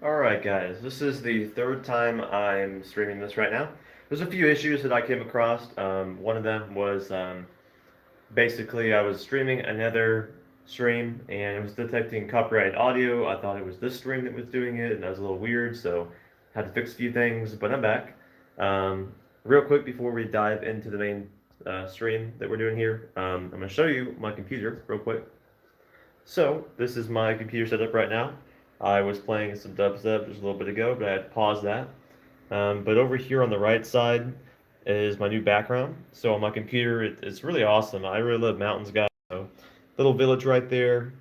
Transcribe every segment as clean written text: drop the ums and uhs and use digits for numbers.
Alright guys, this is the third time I'm streaming this right now. There's a few issues that I came across. One of them was basically I was streaming another stream and it was detecting copyrighted audio. I thought it was this stream that was doing it and that was a little weird, so had to fix a few things, but I'm back. Real quick before we dive into the main stream that we're doing here, I'm going to show you my computer real quick. So, this is my computer setup right now. I was playing some dubstep just a little bit ago, but I had to pause that. But over here on the right side is my new background. So on my computer, it's really awesome. I really love mountains, guys. So, little village right there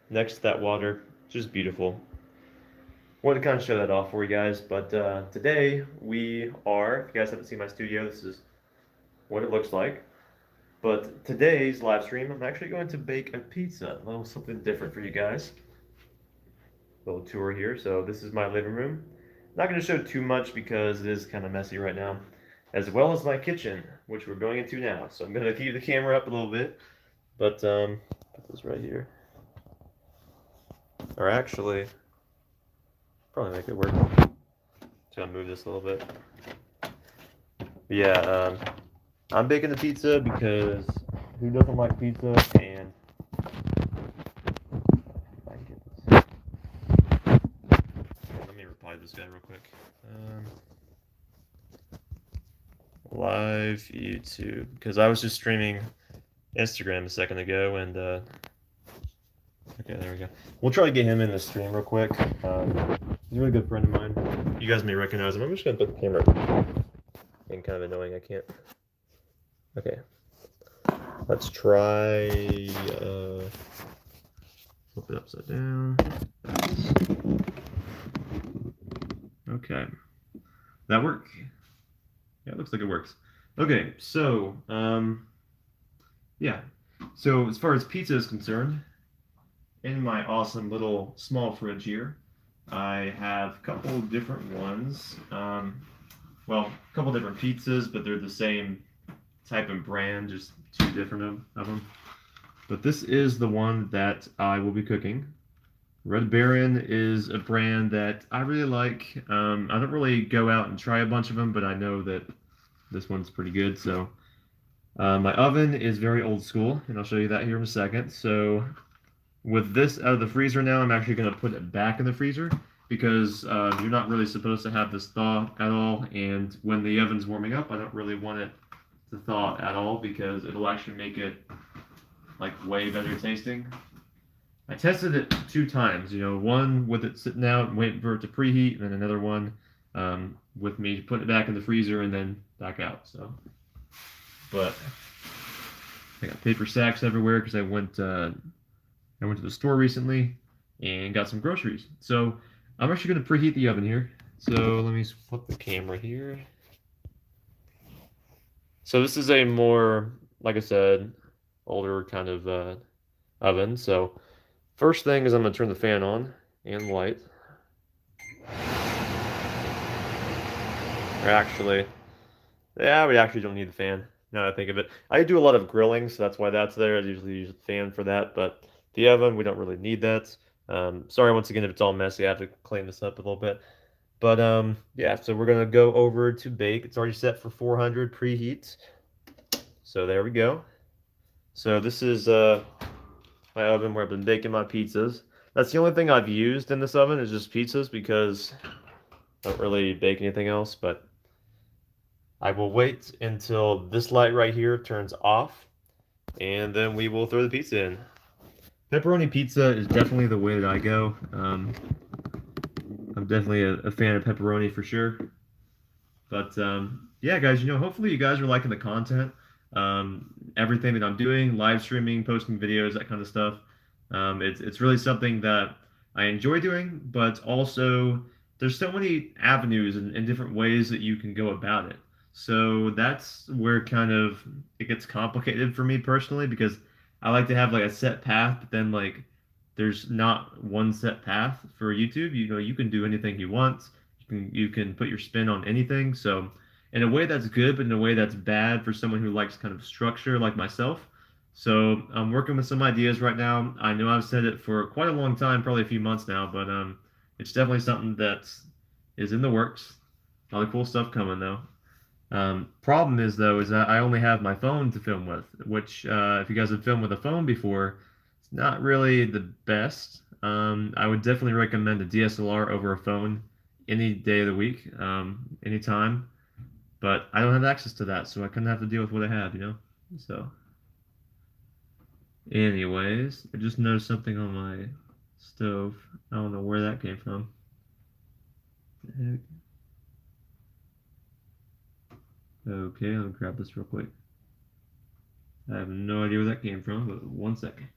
next to that water, just beautiful. Wanted to kind of show that off for you guys, but today we are, if you guys haven't seen my studio, this is what it looks like. But today's live stream, I'm actually going to bake a pizza, a little something different for you guys. Little tour here. So this is my living room. Not going to show too much because it is kind of messy right now, as well as my kitchen, which we're going into now. So I'm going to keep the camera up a little bit, but put this right here. Or actually, probably make it work. Just gonna move this a little bit. But yeah, I'm baking the pizza because who doesn't like pizza? And if I can get this. Let me reply to this guy real quick. Live YouTube, because I was just streaming Instagram a second ago, and okay, there we go. We'll try to get him in the stream real quick. He's a really good friend of mine. You guys may recognize him. I'm just gonna put the camera in, kind of annoying. I can't. Okay, let's try. Flip it upside down. Okay, that work? Yeah, it looks like it works. Okay, so yeah. So as far as pizza is concerned, in my awesome little small fridge here, I have a couple different ones. Well, a couple different pizzas, but they're the same type of brand, just two different of them. But this is the one that I will be cooking. Red Baron is a brand that I really like. I don't really go out and try a bunch of them, but I know that this one's pretty good. So my oven is very old school, and I'll show you that here in a second. So with this out of the freezer now, I'm actually going to put it back in the freezer because you're not really supposed to have this thaw at all. And when the oven's warming up, I don't really want it to thaw at all because it'll actually make it like way better tasting. I tested it two times, one with it sitting out and waiting for it to preheat, and then another one with me putting it back in the freezer and then back out. So, but I got paper sacks everywhere because I went to the store recently and got some groceries. So I'm actually going to preheat the oven here. So let me flip the camera here. So this is a more, like I said, older kind of oven. So first thing is I'm going to turn the fan on and light. Or actually, yeah, we actually don't need the fan. Now that I think of it, I do a lot of grilling, so that's why that's there. I usually use the fan for that, but the oven, we don't really need that. Sorry once again if it's all messy. I have to clean this up a little bit. But yeah, so we're gonna go over to bake. It's already set for 400 preheat. So there we go. So this is my oven where I've been baking my pizzas. That's the only thing I've used in this oven is just pizzas because I don't really bake anything else, but I will wait until this light right here turns off, and then we will throw the pizza in. Pepperoni pizza is definitely the way that I go. I'm definitely a fan of pepperoni for sure. But yeah, guys, hopefully you guys are liking the content. Everything that I'm doing, live streaming, posting videos, that kind of stuff. It's really something that I enjoy doing, but also there's so many avenues and different ways that you can go about it. So that's where kind of it gets complicated for me personally because I like to have like a set path, but then like there's not one set path for YouTube. You can do anything you want. You can put your spin on anything. So in a way that's good, but in a way that's bad for someone who likes kind of structure like myself. So I'm working with some ideas right now. I know I've said it for quite a long time, probably a few months now, but It's definitely something that is in the works. A lot of cool stuff coming though. Problem is though, is that I only have my phone to film with, which if you guys have filmed with a phone before, it's not really the best. I would definitely recommend a DSLR over a phone any day of the week, anytime. But I don't have access to that, so I kind of have to deal with what I have. So, anyways, I just noticed something on my stove. I don't know where that came from. Heck? Okay, let me grab this real quick. I have no idea where that came from, but one second.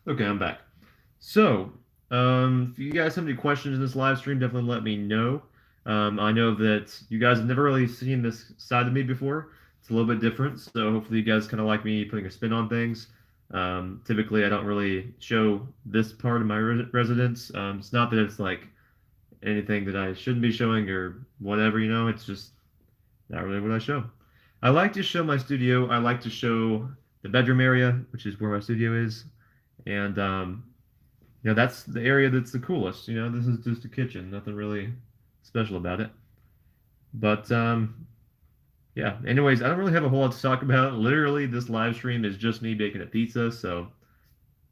Okay, I'm back. So, if you guys have any questions in this live stream, definitely let me know. I know that you guys have never really seen this side of me before. It's a little bit different, so hopefully you guys kind of like me putting a spin on things. Typically, I don't really show this part of my residence. It's not that it's like anything that I shouldn't be showing or whatever. It's just not really what I show. I like to show my studio. I like to show the bedroom area, which is where my studio is. And that's the area that's the coolest. This is just a kitchen, nothing really special about it. But yeah, anyways, I don't really have a whole lot to talk about. Literally, this live stream is just me baking a pizza, so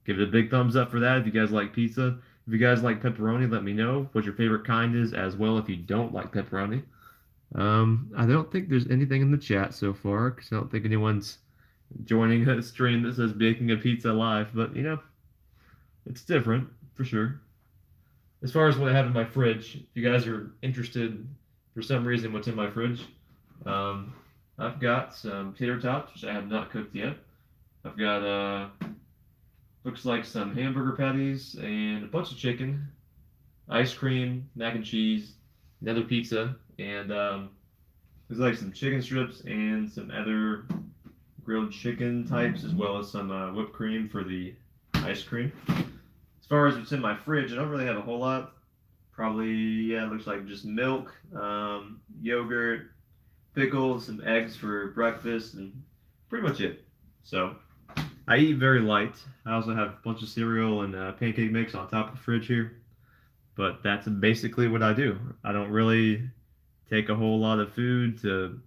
give it a big thumbs up for that if you guys like pizza. If you guys like pepperoni, let me know what your favorite kind is as well if you don't like pepperoni. I don't think there's anything in the chat so far because I don't think anyone's joining a stream that says baking a pizza live, but it's different for sure. As far as what I have in my fridge, if you guys are interested for some reason what's in my fridge, um, I've got some tater tots, which I have not cooked yet. I've got looks like some hamburger patties and a bunch of chicken, ice cream, mac and cheese, another pizza, and there's like some chicken strips and some other grilled chicken types, as well as some whipped cream for the ice cream. As far as what's in my fridge, I don't really have a whole lot. Probably, yeah, it looks like just milk, yogurt, pickles, some eggs for breakfast, and pretty much it. So, I eat very light. I also have a bunch of cereal and pancake mix on top of the fridge here. But that's basically what I do. I don't really take a whole lot of food to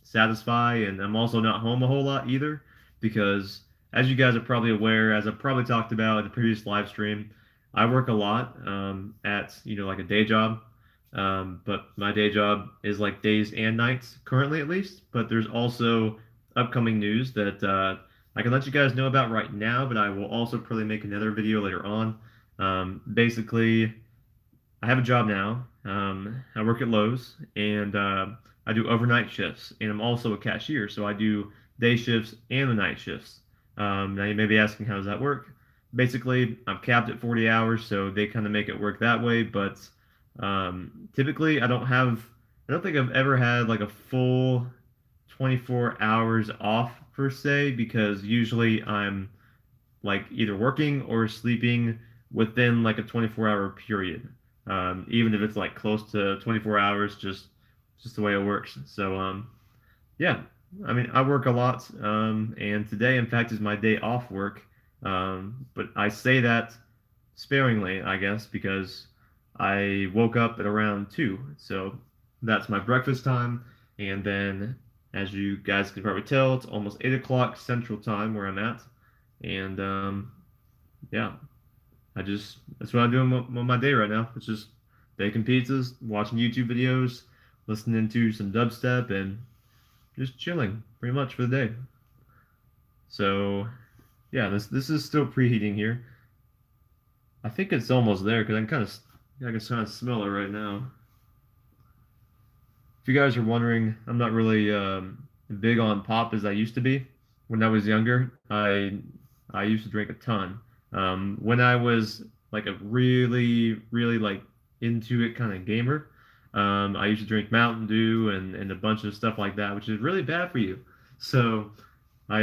satisfy, and I'm also not home a whole lot either because, as you guys are probably aware, as I've probably talked about in the previous live stream, I work a lot at like a day job, but my day job is like days and nights currently at least. But there's also upcoming news that I can let you guys know about right now, but I will also probably make another video later on. Basically, I have a job now. I work at Lowe's, and I do overnight shifts, and I'm also a cashier, so I do day shifts and the night shifts. Now you may be asking, how does that work? Basically, I'm capped at 40 hours, so they kind of make it work that way. But typically, I don't think I've ever had like a full 24 hours off per se, because usually I'm like either working or sleeping within like a 24-hour period. Even if it's like close to 24 hours, just the way it works. So yeah, I mean I work a lot, and today in fact is my day off work. But I say that sparingly, I guess, because I woke up at around 2, so that's my breakfast time, and then as you guys can probably tell, it's almost 8 o'clock Central Time where I'm at, and yeah, that's what I'm doing on my day right now. It's just baking pizzas, watching YouTube videos, listening to some dubstep, and just chilling pretty much for the day. So yeah, this is still preheating here. I think it's almost there because I can kind of smell it right now. If you guys are wondering, I'm not really big on pop as I used to be. When I was younger, I used to drink a ton. When I was like a really, really like into it kind of gamer, I used to drink Mountain Dew and a bunch of stuff like that, which is really bad for you. So I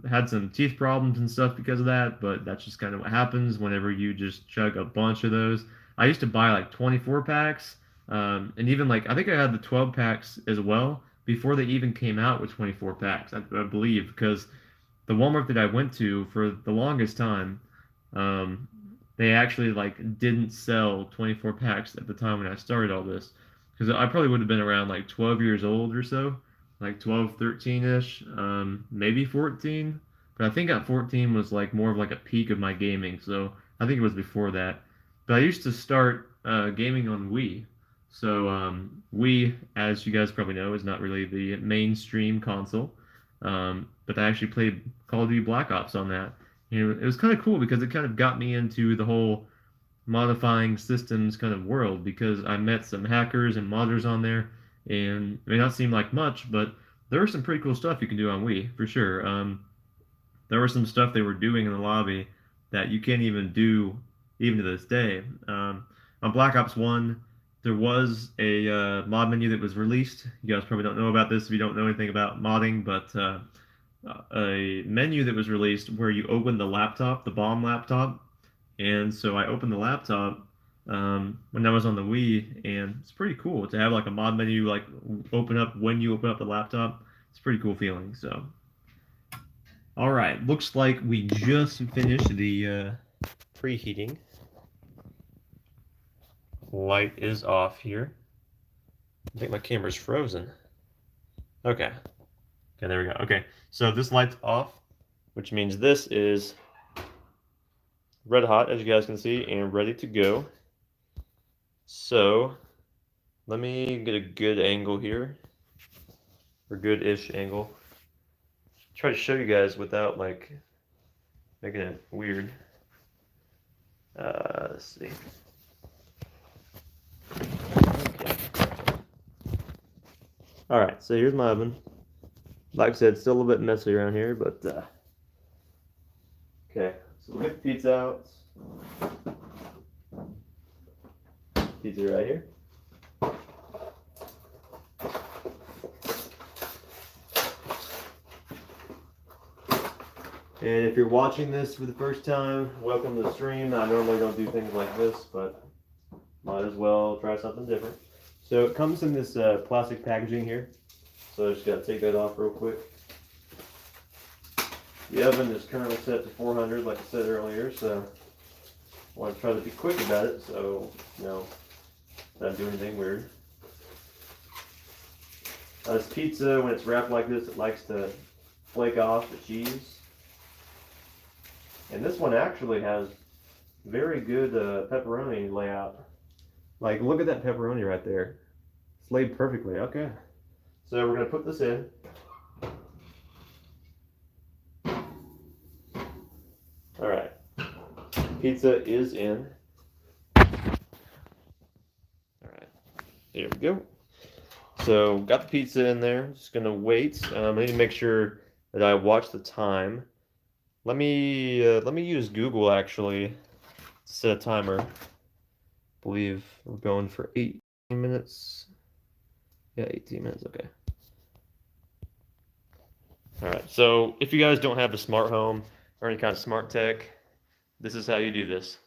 had some teeth problems and stuff because of that, but that's just kind of what happens whenever you just chug a bunch of those. I used to buy like 24 packs, and even like I think I had the 12 packs as well before they even came out with 24 packs, I believe, because the Walmart that I went to for the longest time, Um, they actually like didn't sell 24 packs at the time when I started all this, because I probably would have been around like 12 years old or so, like 12, 13-ish, maybe 14. But I think at 14 was like more of like a peak of my gaming, so I think it was before that. But I used to start gaming on Wii. So Wii, as you guys probably know, is not really the mainstream console. But I actually played Call of Duty Black Ops on that. It was kind of cool because it kind of got me into the whole modifying systems kind of world because I met some hackers and modders on there, and it may not seem like much, but there was some pretty cool stuff you can do on Wii for sure. There was some stuff they were doing in the lobby that you can't even do even to this day. On Black Ops 1, there was a mod menu that was released. You guys probably don't know about this if you don't know anything about modding, but a menu that was released where you open the laptop, the bomb laptop. And so I opened the laptop when I was on the Wii, and it's pretty cool to have like a mod menu like open up when you open up the laptop. It's a pretty cool feeling. So, all right, looks like we just finished the preheating. Light is off here. I think my camera's frozen. Okay. Okay, there we go. Okay, so this light's off, which means this is red hot, as you guys can see, and ready to go. So let me get a good angle here, or good-ish angle. Try to show you guys without like making it weird. Let's see. Okay. All right, so here's my oven. Like I said, still a little bit messy around here, but okay. So we'll get the pizza out. Pizza right here. And if you're watching this for the first time, welcome to the stream. I normally don't do things like this, but might as well try something different. So it comes in this plastic packaging here. So I just gotta take that off real quick. The oven is currently set to 400, like I said earlier, so I want to try to be quick about it, so not do anything weird. This pizza, when it's wrapped like this, it likes to flake off the cheese. And this one actually has very good pepperoni layout. Like, look at that pepperoni right there. It's laid perfectly. Okay. So we're going to put this in. All right. Pizza is in. All right. There we go. So got the pizza in there. Just going to wait. I need to make sure that I watch the time. Let me use Google actually to set a timer. I believe we're going for 18 minutes. Yeah, 18 minutes, okay. All right, so if you guys don't have a smart home or any kind of smart tech, this is how you do this.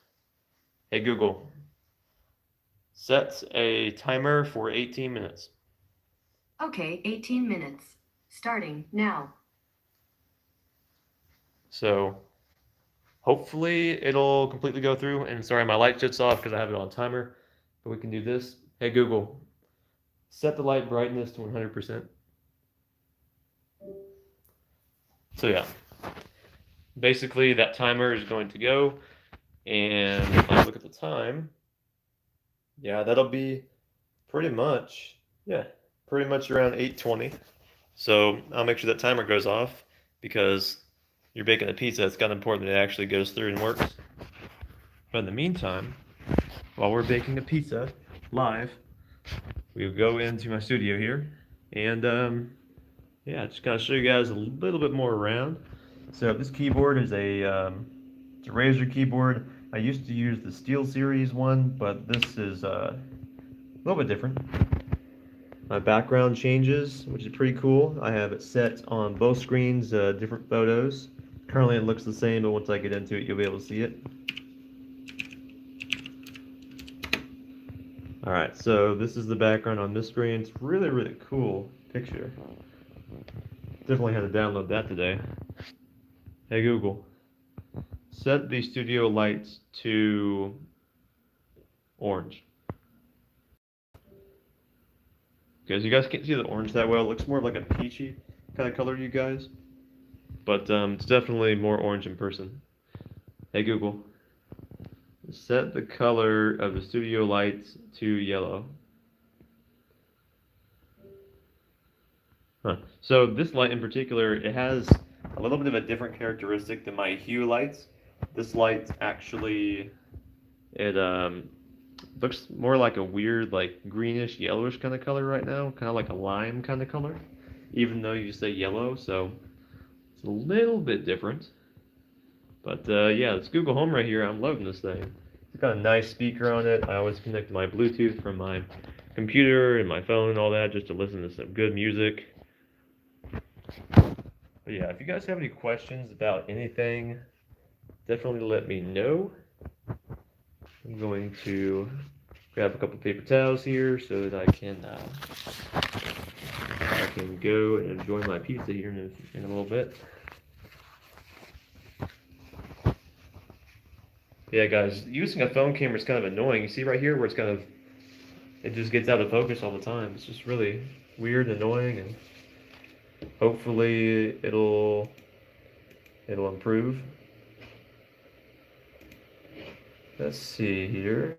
Hey Google, set a timer for 18 minutes. Okay, 18 minutes. Starting now. So hopefully it'll completely go through. And sorry, my light shuts off because I have it on timer. But we can do this. Hey Google, set the light brightness to 100%. So yeah, basically that timer is going to go. And if I look at the time, yeah, that'll be pretty much around 8:20. So I'll make sure that timer goes off because you're baking a pizza. It's kind of important that it actually goes through and works. But in the meantime, while we're baking a pizza live, we go into my studio here and yeah, just kind of show you guys a little bit more around. So this keyboard is it's a Razer keyboard. I used to use the Steel Series one, but this is a little bit different. My background changes, which is pretty cool. I have it set on both screens, different photos. Currently it looks the same, but once I get into it, you'll be able to see it. Alright, so this is the background on this screen. It's really, really cool picture. Definitely had to download that today. Hey Google, set the studio lights to orange. Okay, so you guys can't see the orange that well. It looks more like a peachy kind of color to you guys. But it's definitely more orange in person. Hey Google, set the color of the studio lights to yellow. Huh. So this light in particular, it has a little bit of a different characteristic than my hue lights. This light actually, it looks more like a weird, like greenish, yellowish kind of color right now, kind of like a lime kind of color, even though you say yellow, so it's a little bit different. But yeah, it's Google Home right here. I'm loving this thing. It's got a nice speaker on it. I always connect my Bluetooth from my computer and my phone and all that just to listen to some good music. But yeah, if you guys have any questions about anything, definitely let me know. I'm going to grab a couple paper towels here so that I can go and enjoy my pizza here in a little bit. Yeah, guys, using a phone camera is kind of annoying. You see right here where it just gets out of focus all the time. It's just really weird, annoying, and hopefully it'll improve. Let's see here.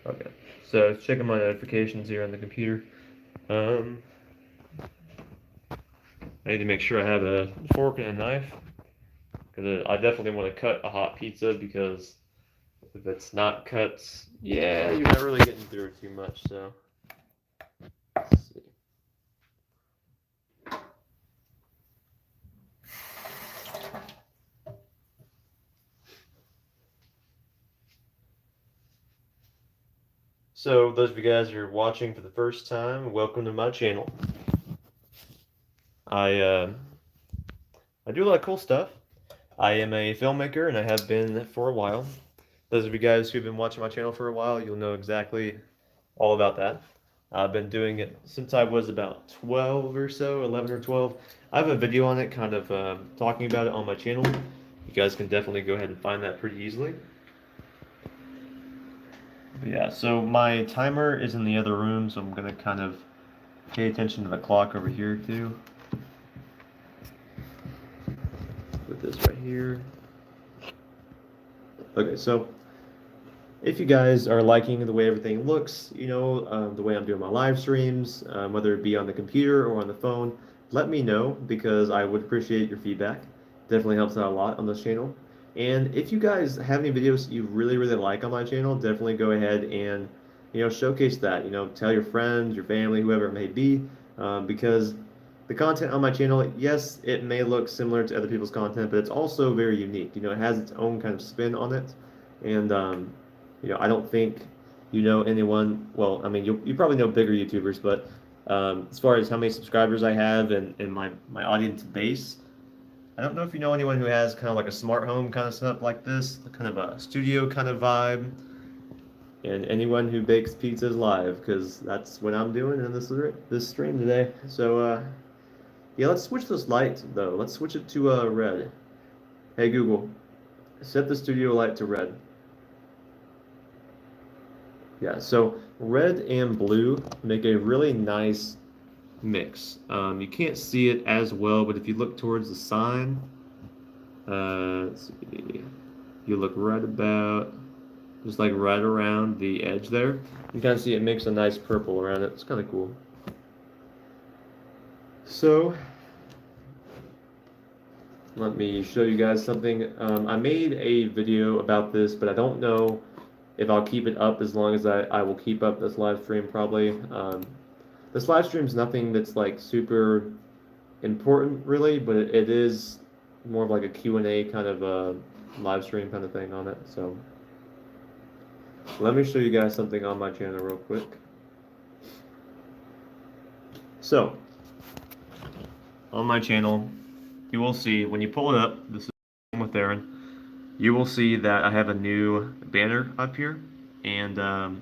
Okay, so checking my notifications here on the computer. Um, I need to make sure I have a fork and a knife because I definitely want to cut a hot pizza because if it's not cut, yeah, you're not really getting through it too much. So let's see. So those of you guys who are watching for the first time, welcome to my channel. I do a lot of cool stuff. I am a filmmaker and I have been for a while. Those of you guys who've been watching my channel for a while, you'll know exactly all about that. I've been doing it since I was about 12 or so, 11 or 12. I have a video on it kind of talking about it on my channel. You guys can definitely go ahead and find that pretty easily. But yeah, so my timer is in the other room, so I'm going to kind of pay attention to the clock over here too. Put this right here. Okay, so if you guys are liking the way everything looks, the way I'm doing my live streams, whether it be on the computer or on the phone, let me know because I would appreciate your feedback. Definitely helps out a lot on this channel. And if you guys have any videos you really, really like on my channel, definitely go ahead and, showcase that. Tell your friends, your family, whoever it may be, because the content on my channel, yes, it may look similar to other people's content, but it's also very unique. It has its own kind of spin on it. And, I don't think anyone, well, I mean, you probably know bigger YouTubers, but as far as how many subscribers I have and my audience base, I don't know if you know anyone who has kind of like a smart home kind of setup like this, kind of a studio kind of vibe, and anyone who bakes pizzas live, because that's what I'm doing in this stream today. So, yeah, let's switch this light, though. Let's switch it to red. Hey, Google, set the studio light to red. Yeah, so red and blue make a really nice mix. You can't see it as well, but if you look towards the sign, let's see, you look right about, just like right around the edge there, you kind of see it makes a nice purple around it. It's kind of cool. So, let me show you guys something. I made a video about this, but I don't know if I'll keep it up as long as I will keep up this live stream probably. This live stream is nothing that's like super important really, but it is more of like a Q&A kind of a live stream kind of thing on it. So let me show you guys something on my channel real quick. So on my channel, you will see when you pull it up, this is with Aaron, you will see that I have a new banner up here, and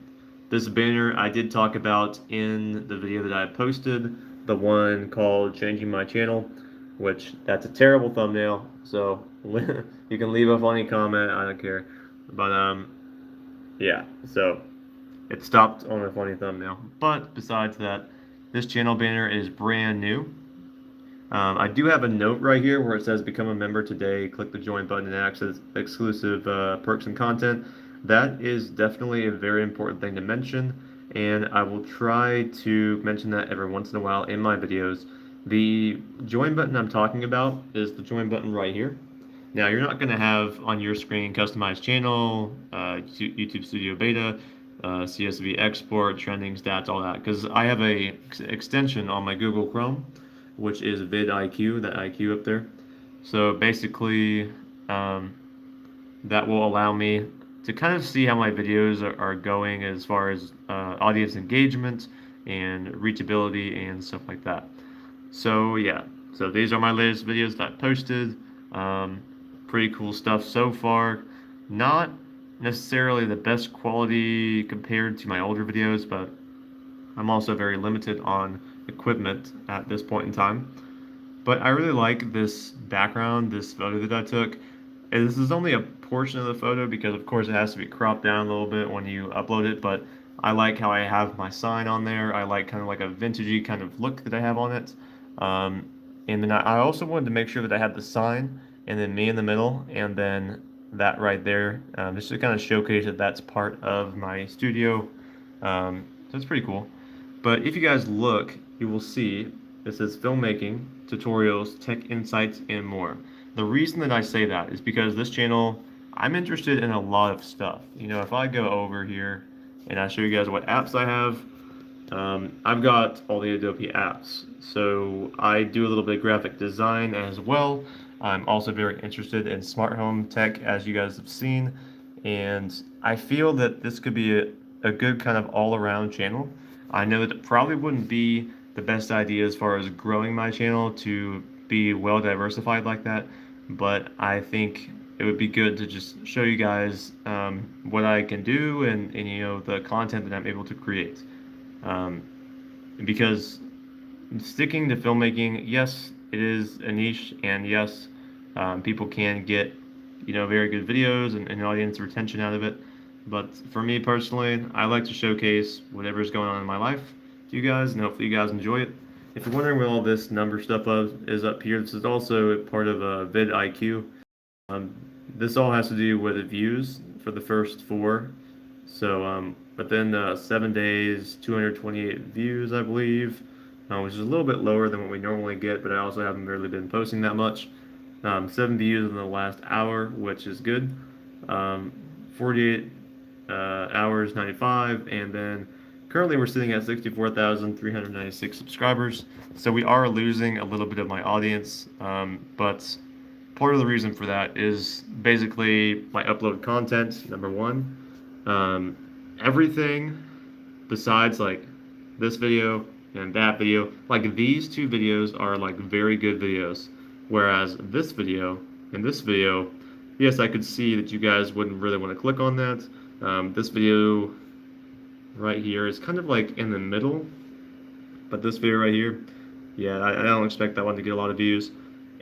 this banner I did talk about in the video that I posted, the one called Changing My Channel. which that's a terrible thumbnail. So you can leave a funny comment. I don't care. But yeah. So it stopped on a funny thumbnail. But besides that, this channel banner is brand new. I do have a note right here where it says become a member today, click the join button and access exclusive perks and content. That is definitely a very important thing to mention, and I will try to mention that every once in a while in my videos. The join button I'm talking about is the join button right here. Now, you're not going to have on your screen customized channel, YouTube Studio Beta, CSV export, trending stats, all that, because I have a extension on my Google Chrome, which is vidIQ, that IQ up there. So basically, um, that will allow me to kind of see how my videos are going as far as audience engagement and reachability and stuff like that. So yeah, so these are my latest videos that I posted. Um, Pretty cool stuff so far. Not necessarily the best quality compared to my older videos, but I'm also very limited on equipment at this point in time. But I really like this background, this photo that I took. And this is only a portion of the photo because of course it has to be cropped down a little bit when you upload it, but I like how I have my sign on there. I like kind of like a vintagey kind of look that I have on it. Um, and then I also wanted to make sure that I had the sign and then me in the middle and then that right there, just to kind of showcase that that's part of my studio. So it's pretty cool. But if you guys look, you will see it says filmmaking, tutorials, tech insights, and more. The reason that I say that is because this channel, I'm interested in a lot of stuff. You know, if I go over here and I show you guys what apps I have, I've got all the Adobe apps. So I do a little bit of graphic design as well. I'm also very interested in smart home tech, as you guys have seen. And I feel that this could be a good kind of all-around channel. I know that it probably wouldn't be the best idea as far as growing my channel to be well diversified like that, but I think it would be good to just show you guys what I can do and you know the content that I'm able to create. Um, because sticking to filmmaking, yes, it is a niche, and yes, people can get you know very good videos and audience retention out of it. But for me personally, I like to showcase whatever's going on in my life to you guys, and hopefully you guys enjoy it. If you're wondering what all this number stuff is up here, this is also part of vidIQ. Um, this all has to do with the views for the first four. So within 7 days, 228 views, I believe, which is a little bit lower than what we normally get, but I also haven't really been posting that much. 7 views in the last hour, which is good. 48 hours, 95, and then currently we're sitting at 64,396 subscribers. So we are losing a little bit of my audience, but part of the reason for that is basically my upload content, number one. Um, Everything besides like this video and that video, like these two videos are like very good videos. Whereas this video and this video, yes, I could see that you guys wouldn't really want to click on that. This video right here is kind of like in the middle, but this video right here, yeah, I don't expect that one to get a lot of views.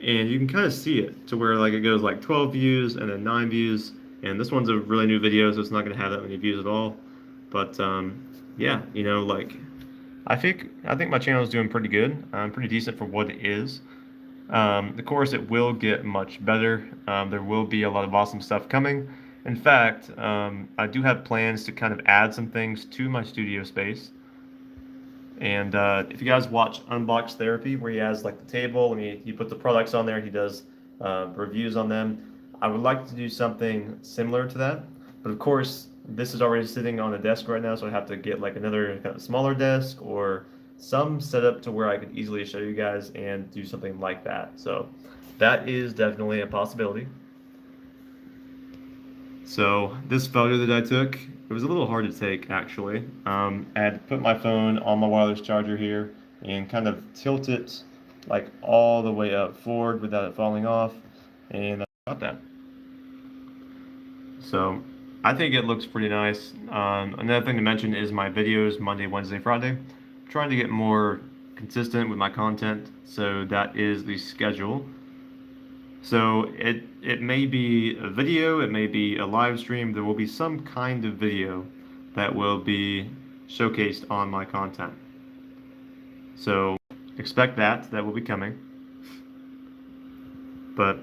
And you can kind of see it to where like it goes like 12 views and then 9 views. And this one's a really new video, so it's not going to have that many views at all. But yeah, you know, like I think my channel is doing pretty good. Pretty decent for what it is. Of course, it will get much better. There will be a lot of awesome stuff coming. In fact, I do have plans to kind of add some things to my studio space. And if you guys watch Unbox Therapy, where he has like the table and he puts the products on there, he does reviews on them. I would like to do something similar to that. But of course, this is already sitting on a desk right now, so I have to get like another kind of smaller desk or some setup to where I could easily show you guys and do something like that. So that is definitely a possibility. So this photo that I took, it was a little hard to take actually. I had to put my phone on my wireless charger here and kind of tilt it like all the way up forward without it falling off, and I got that. So I think it looks pretty nice. Another thing to mention is my videos Monday, Wednesday, Friday. I'm trying to get more consistent with my content. So that is the schedule. So it may be a video, it may be a live stream. There will be some kind of video that will be showcased on my content. So expect that. That will be coming. But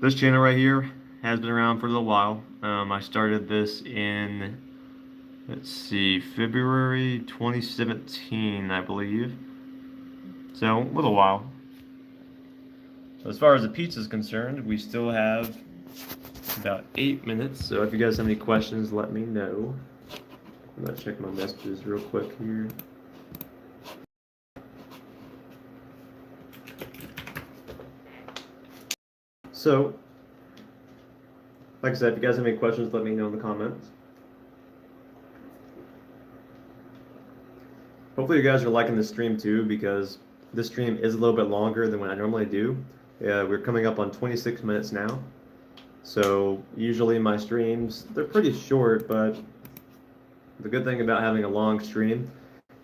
this channel right here has been around for a little while. I started this in, let's see, February 2017, I believe. So a little while. As far as the pizza is concerned, we still have about 8 minutes. So if you guys have any questions, let me know. I'm gonna check my messages real quick here. So, like I said, if you guys have any questions, let me know in the comments. Hopefully you guys are liking this stream too, because this stream is a little bit longer than what I normally do. We're coming up on 26 minutes now. So usually my streams, they're pretty short, but the good thing about having a long stream,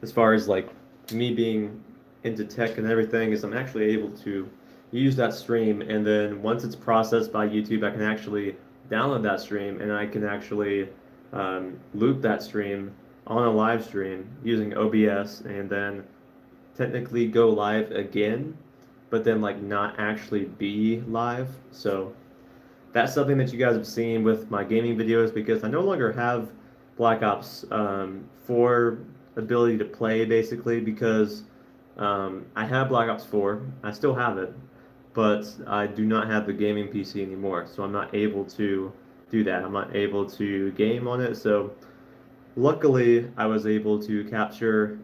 as far as like me being into tech and everything, is I'm actually able to use that stream, and then once it's processed by YouTube, I can actually download that stream, and I can actually loop that stream on a live stream using OBS, and then technically go live again, but then like not actually be live. So that's something that you guys have seen with my gaming videos, because I no longer have Black Ops 4 ability to play, basically, because I have Black Ops 4, I still have it, but I do not have the gaming PC anymore, so I'm not able to do that. I'm not able to game on it, so luckily I was able to capture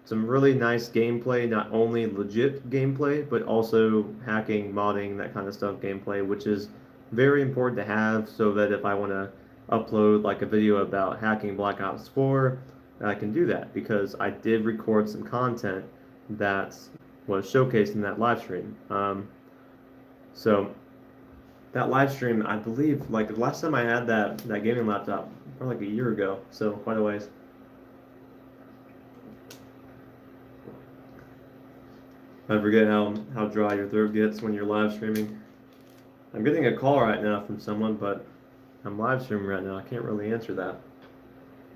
some really nice gameplay, not only legit gameplay, but also hacking, modding, that kind of stuff gameplay, which is very important to have, so that if I want to upload like a video about hacking Black Ops 4, I can do that, because I did record some content that was showcased in that live stream. So that live stream, I believe, like the last time I had that gaming laptop, probably like a year ago, so quite a ways. I forget how dry your throat gets when you're live streaming. I'm getting a call right now from someone, but I'm live streaming right now. I can't really answer that.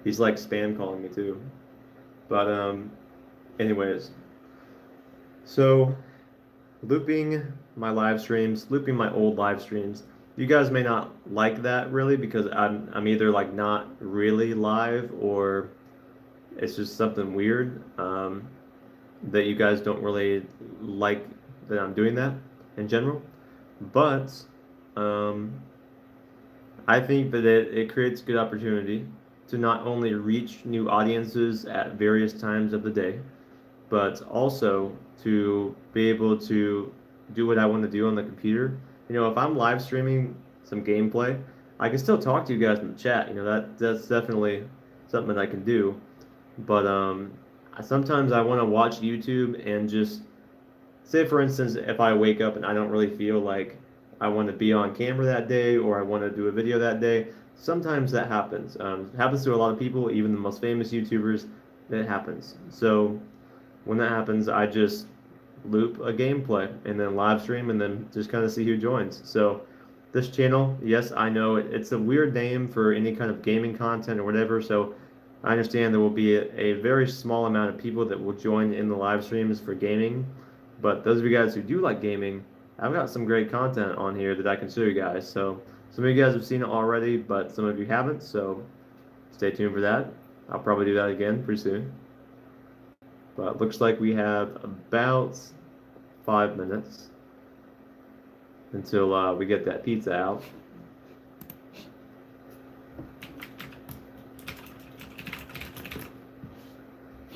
He's like spam calling me too. But anyways, so looping my live streams, looping my old live streams. You guys may not like that really, because I'm either like not really live, or it's just something weird that you guys don't really like that I'm doing that in general. But I think that it creates good opportunity to not only reach new audiences at various times of the day, but also to be able to do what I want to do on the computer. You know, if I'm live streaming some gameplay, I can still talk to you guys in the chat. You know, that's definitely something that I can do. But sometimes I want to watch YouTube and just say, for instance, if I wake up and I don't really feel like I want to be on camera that day, or I want to do a video that day, sometimes that happens. It happens to a lot of people, even the most famous YouTubers. It happens. So when that happens, I just loop a gameplay and then live stream, and then just kind of see who joins. So this channel, yes, I know it's a weird name for any kind of gaming content or whatever, so I understand there will be a very small amount of people that will join in the live streams for gaming, but those of you guys who do like gaming, I've got some great content on here that I can show you guys. So some of you guys have seen it already, but some of you haven't, so stay tuned for that. I'll probably do that again pretty soon. But it looks like we have about 5 minutes until we get that pizza out.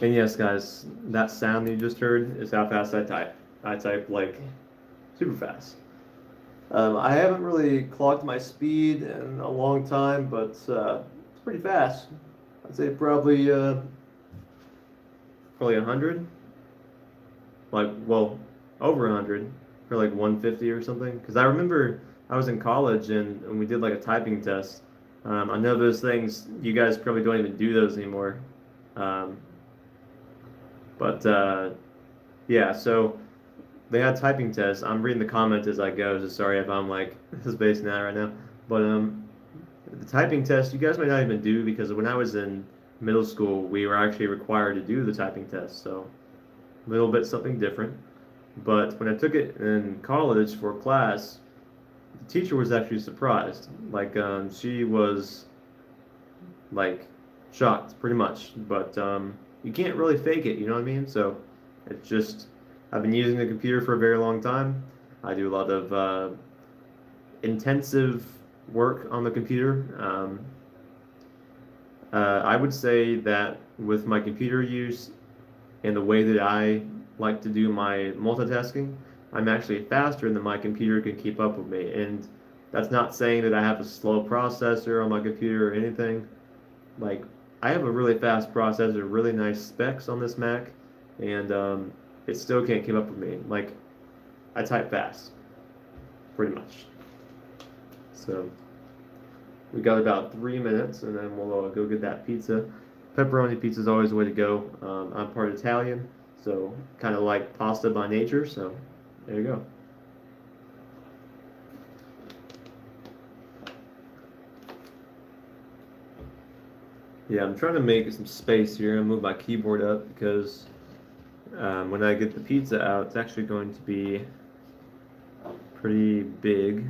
And yes, guys, that sound you just heard is how fast I type. I type like super fast. I haven't really clocked my speed in a long time, but it's pretty fast. I'd say probably 100. Like, well, over 100, or like 150 or something. Because I remember I was in college and we did like a typing test. I know those things, you guys probably don't even do those anymore. But yeah, so they had typing tests. I'm reading the comments as I go, so sorry if I'm like spacing out right now. But the typing test you guys might not even do because when I was in middle school, we were actually required to do the typing test. So a little bit something different. But when I took it in college for class, the teacher was actually surprised. Like she was like shocked, pretty much. But you can't really fake it, you know what I mean? So it's just I've been using the computer for a very long time. I do a lot of intensive work on the computer. I would say that with my computer use and the way that I like to do my multitasking, I'm actually faster than my computer can keep up with me. And that's not saying that I have a slow processor on my computer or anything. Like, I have a really fast processor, really nice specs on this Mac, and it still can't keep up with me. Like, I type fast, pretty much. So, we got about 3 minutes, and then we'll go get that pizza. Pepperoni pizza is always the way to go. I'm part Italian, so kind of like pasta by nature. So there you go. Yeah, I'm trying to make some space here and move my keyboard up because when I get the pizza out, it's actually going to be pretty big.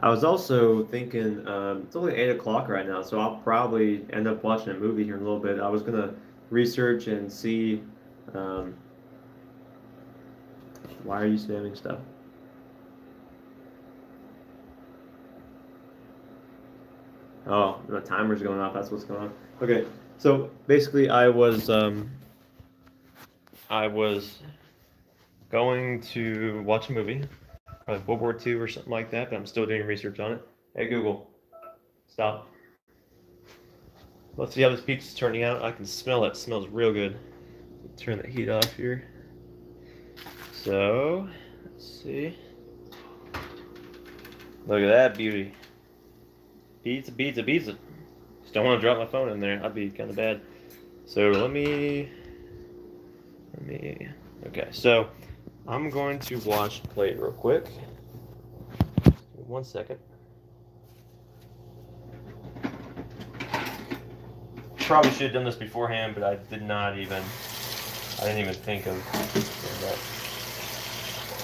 I was also thinking, it's only 8 o'clock right now, so I'll probably end up watching a movie here in a little bit. I was gonna research and see, um, why are you spamming stuff? Oh, the timer's going off, that's what's going on. Okay, so basically I was going to watch a movie, probably World War II or something like that, but I'm still doing research on it. Hey Google, stop. Let's see how this pizza's turning out. I can smell it. It smells real good. Turn the heat off here. So, let's see. Look at that beauty. Pizza, pizza, pizza. Just don't want to drop my phone in there. That'd be kind of bad. So okay. So I'm going to wash the plate real quick. Give me 1 second. Probably should have done this beforehand, but I didn't even think of doing that.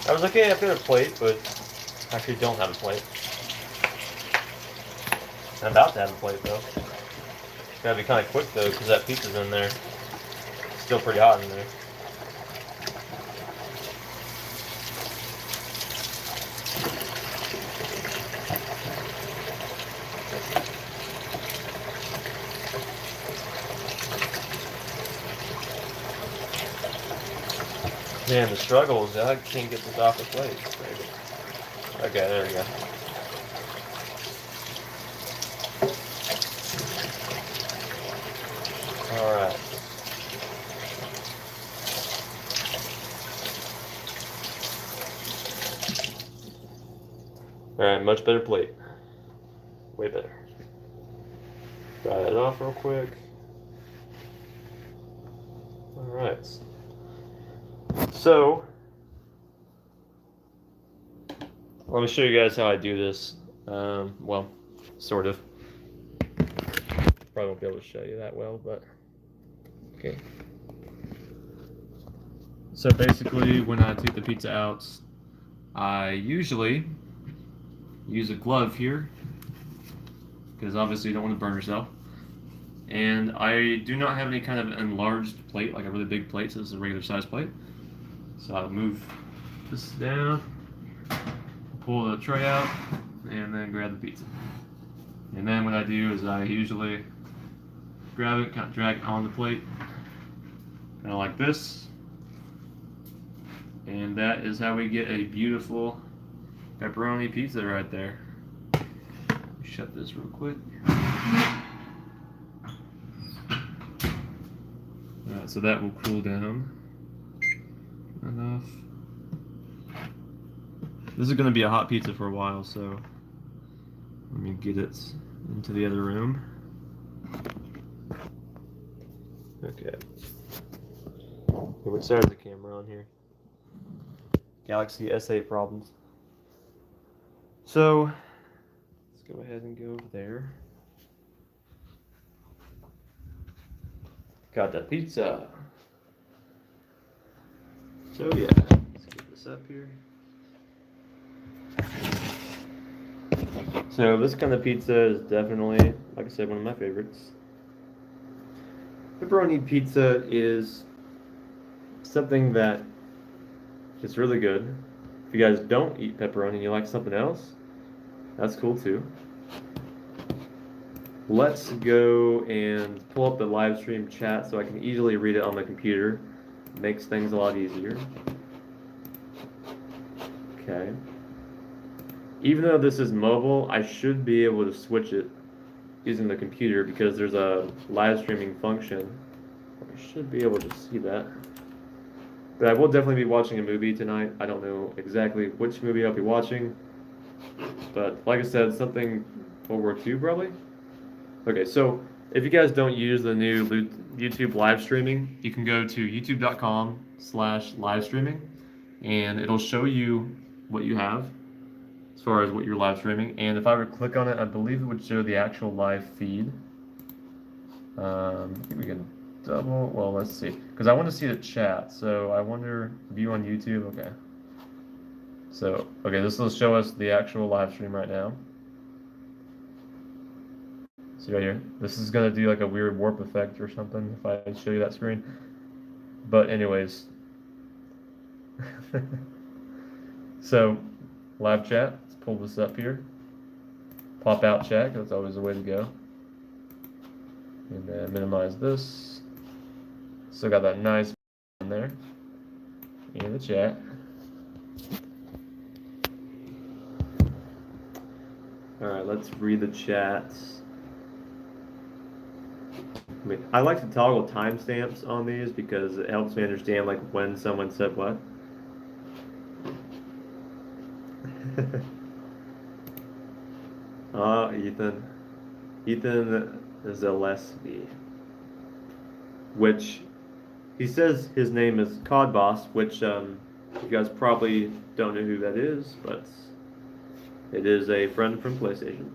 I was like, hey, I've got a plate, but I actually don't have a plate. I'm about to have a plate, though. Gotta be kind of quick, though, because that pizza's in there. It's still pretty hot in there. Man, the struggles. I can't get this off the plate. Okay, there we go. Alright. Alright, much better plate. Way better. Dry that off real quick. Alright. So, let me show you guys how I do this. Well, sort of. Probably won't be able to show you that well, but okay. So basically, when I take the pizza out, I usually use a glove here, because obviously you don't want to burn yourself. And I do not have any kind of enlarged plate, like a really big plate, so this is a regular size plate. So I'll move this down, pull the tray out, and then grab the pizza. And then what I do is I usually grab it, kind of drag it on the plate, kind of like this. And that is how we get a beautiful pepperoni pizza right there. Shut this real quick. Alright, so that will cool down enough. This is going to be a hot pizza for a while, so let me get it into the other room. Okay. Which side is the camera on here? Galaxy S8 problems. So, let's go ahead and go over there. Got that pizza. So yeah, let's get this up here. So this kind of pizza is definitely, like I said, one of my favorites. Pepperoni pizza is something that is really good. If you guys don't eat pepperoni and you like something else, that's cool too. Let's go and pull up the live stream chat so I can easily read it on my computer. Makes things a lot easier. Okay. Even though this is mobile, I should be able to switch it using the computer because there's a live streaming function. I should be able to see that. But I will definitely be watching a movie tonight. I don't know exactly which movie I'll be watching. But like I said, something World War II probably? Okay, so if you guys don't use the new YouTube live streaming, you can go to youtube.com/live streaming and it'll show you what you have as far as what you're live streaming. And if I were to click on it, I believe it would show the actual live feed. I think we can double, well, let's see. Because I want to see the chat, so I wonder, view on YouTube, okay. So, okay, this will show us the actual live stream right now. See right here? This is going to do like a weird warp effect or something if I show you that screen. But anyways. So, live chat, let's pull this up here. Pop out chat, that's always the way to go. And then minimize this. Still got that nice in there. In the chat. Alright, let's read the chats. I like to toggle timestamps on these because it helps me understand like when someone said what. Ethan Zaleski. Which he says his name is Cod Boss, which you guys probably don't know who that is, but it is a friend from PlayStation.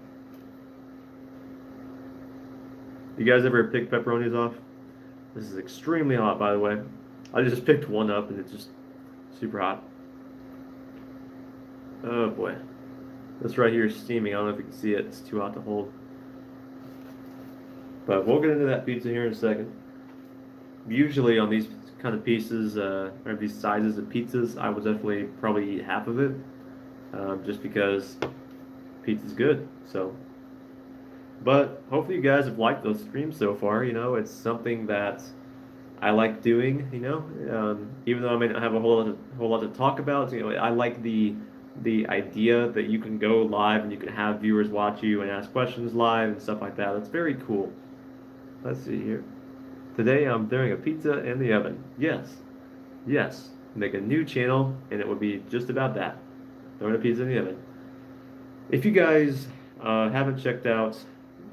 You guys ever pick pepperonis off? This is extremely hot, by the way. I just picked one up and it's just super hot. Oh boy. This right here is steaming. I don't know if you can see it. It's too hot to hold. But we'll get into that pizza here in a second. Usually on these kind of pieces, or these sizes of pizzas, I would definitely probably eat half of it. Just because pizza's good. So. But hopefully you guys have liked those streams so far. You know, it's something that I like doing. You know, even though I may not have a whole lot to talk about. You know, I like the idea that you can go live and you can have viewers watch you and ask questions live and stuff like that. That's very cool. Let's see here. Today I'm throwing a pizza in the oven. Yes, yes. Make a new channel and it would be just about that. Throwing a pizza in the oven. If you guys haven't checked out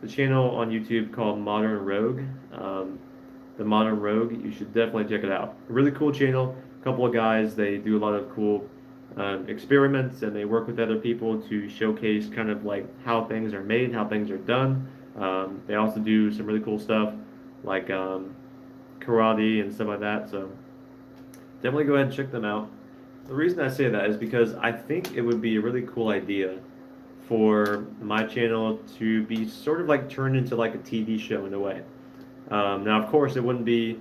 the channel on YouTube called Modern Rogue, the Modern Rogue, you should definitely check it out. A really cool channel. A couple of guys, they do a lot of cool experiments and they work with other people to showcase kind of like how things are made, how things are done. They also do some really cool stuff like karate and stuff like that. So definitely go ahead and check them out. The reason I say that is because I think it would be a really cool idea for my channel to be sort of like turned into like a TV show in a way. Now, of course, it wouldn't be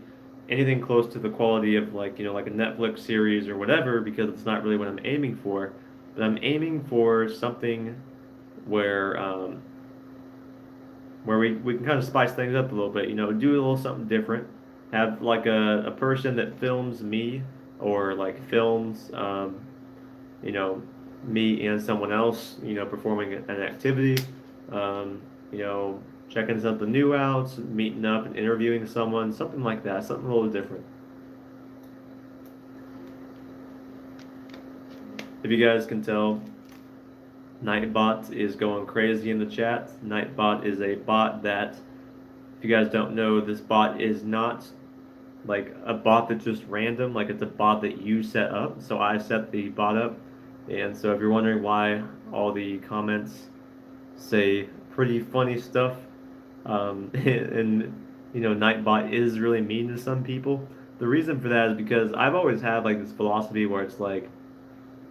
anything close to the quality of like, you know, like a Netflix series or whatever, because it's not really what I'm aiming for. But I'm aiming for something where we can kind of spice things up a little bit, you know, do a little something different. Have like a person that films me or like films, you know, me and someone else, you know, performing an activity, you know, checking something new out, meeting up and interviewing someone, something like that, something a little different. If you guys can tell, Nightbot is going crazy in the chat. Nightbot is a bot that, if you guys don't know, this bot is not like a bot that's just random, like it's a bot that you set up. So I set the bot up, and so if you're wondering why all the comments say pretty funny stuff, and Nightbot is really mean to some people. The reason for that is because I've always had like this philosophy where it's like,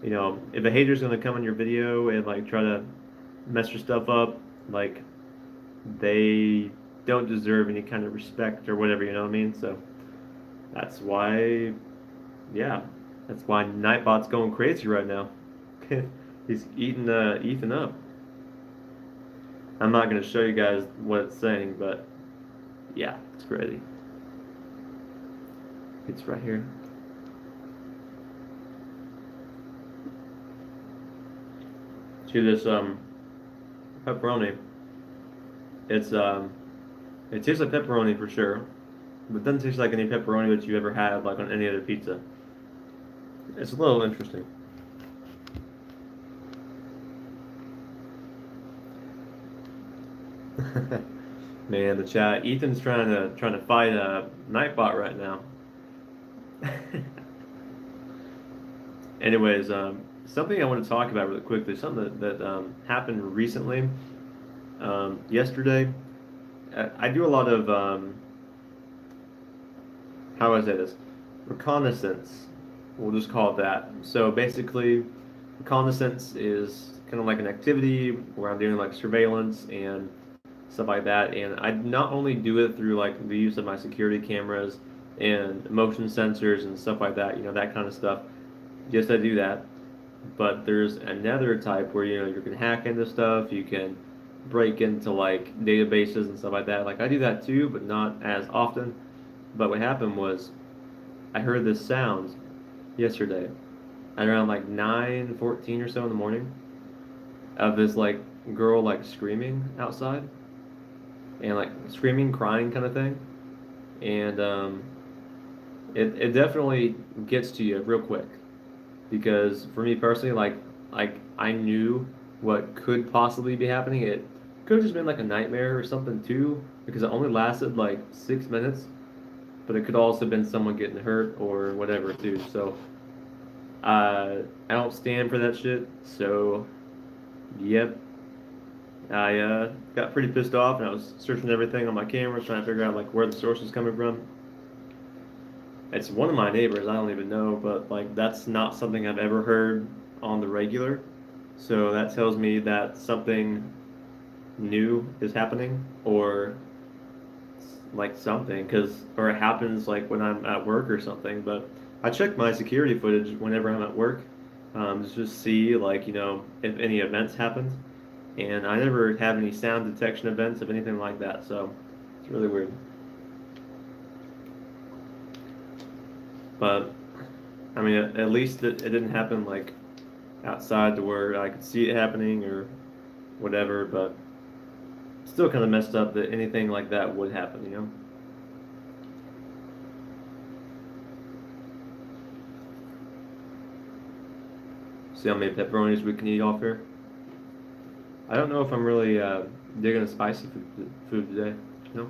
if a hater's gonna come in your video and like try to mess your stuff up, like they don't deserve any kind of respect or whatever, you know what I mean? So that's why, yeah, that's why Nightbot's going crazy right now. He's eating Ethan up. I'm not gonna show you guys what it's saying, but yeah, it's crazy. It's right here. See this pepperoni. It's it tastes like pepperoni for sure, but it doesn't taste like any pepperoni that you ever had like on any other pizza. It's a little interesting. Man, the chat. Ethan's trying to fight a Nightbot right now. Anyways, something I want to talk about really quickly. Something that happened recently. Yesterday, I do a lot of how do I say this? Reconnaissance. We'll just call it that. So basically, reconnaissance is kind of like an activity where I'm doing like surveillance and stuff like that. And I not only do it through like the use of my security cameras and motion sensors and stuff like that, that kind of stuff. Yes, I do that. But there's another type where you can hack into stuff, you can break into like databases and stuff like that. Like I do that too, but not as often. But what happened was I heard this sound yesterday at around like 9:14 or so in the morning of this like girl like screaming outside and like screaming, crying kind of thing. And it definitely gets to you real quick because for me personally, like I knew what could possibly be happening. It could have just been like a nightmare or something too, because it only lasted like 6 minutes, but it could also have been someone getting hurt or whatever too. So I don't stand for that shit. So yep, I got pretty pissed off and I was searching everything on my cameras trying to figure out like where the source was coming from. It's one of my neighbors, I don't even know, but like that's not something I've ever heard on the regular. So that tells me that something new is happening or like something because or it happens like when I'm at work or something. But I check my security footage whenever I'm at work to just see like if any events happened, and I never have any sound detection events of anything like that. So it's really weird. But I mean, at least it didn't happen like outside to where I could see it happening or whatever. But still kind of messed up that anything like that would happen. See how many pepperonis we can eat off here? I don't know if I'm really digging a spicy food today. No?